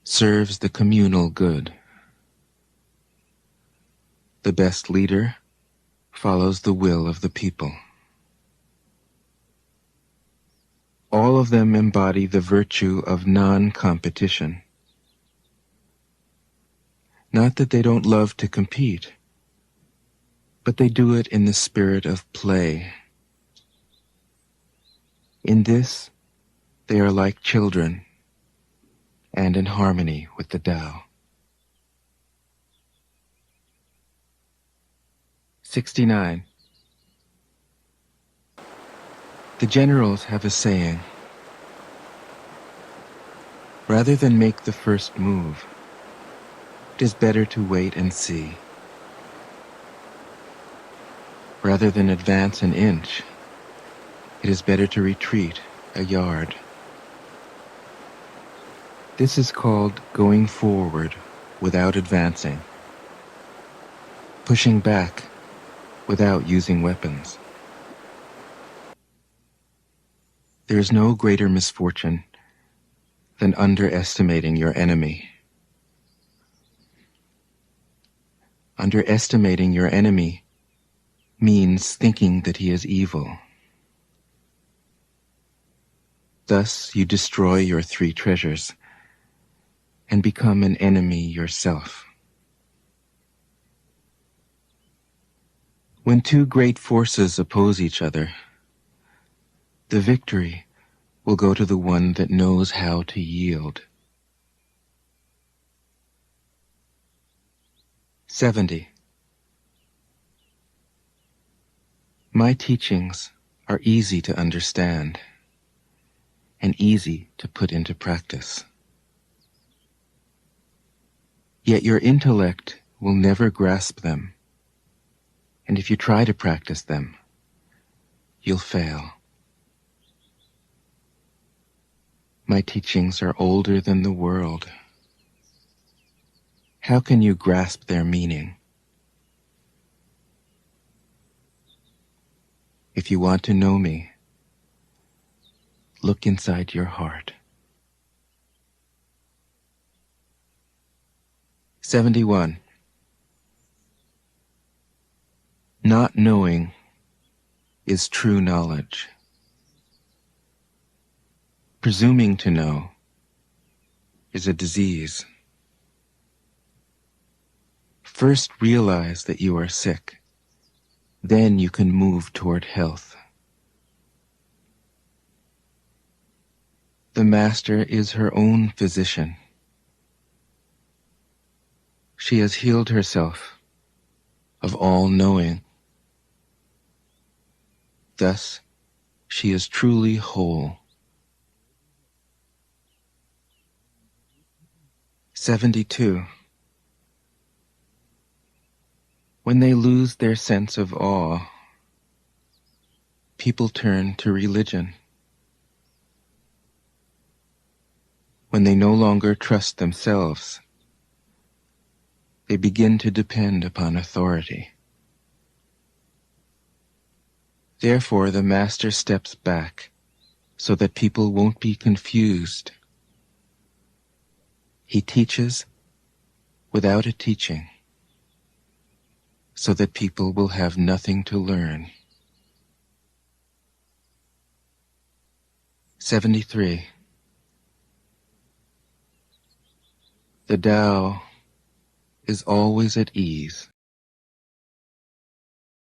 serves the communal good. The best leader follows the will of the people. All of them embody the virtue of non-competition. Not that they don't love to compete, but they do it in the spirit of play. In this, they are like children, and in harmony with the Tao. 69. The generals have a saying, rather than make the first move, it is better to wait and see. Rather than advance an inch, it is better to retreat a yard. This is called going forward without advancing, pushing back without using weapons. There is no greater misfortune than underestimating your enemy. Underestimating your enemy means thinking that he is evil. Thus you destroy your three treasures and become an enemy yourself. When two great forces oppose each other, the victory will go to the one that knows how to yield. 70. My teachings are easy to understand and easy to put into practice. Yet your intellect will never grasp them, and if you try to practice them, you'll fail. My teachings are older than the world. How can you grasp their meaning? If you want to know me, look inside your heart. 71. Not knowing is true knowledge. Presuming to know is a disease. First realize that you are sick. Then you can move toward health. The Master is her own physician. She has healed herself of all knowing. Thus, she is truly whole. 72. When they lose their sense of awe, people turn to religion. When they no longer trust themselves, they begin to depend upon authority. Therefore, the Master steps back so that people won't be confused. He teaches without a teaching, so that people will have nothing to learn. 73. The Tao is always at ease.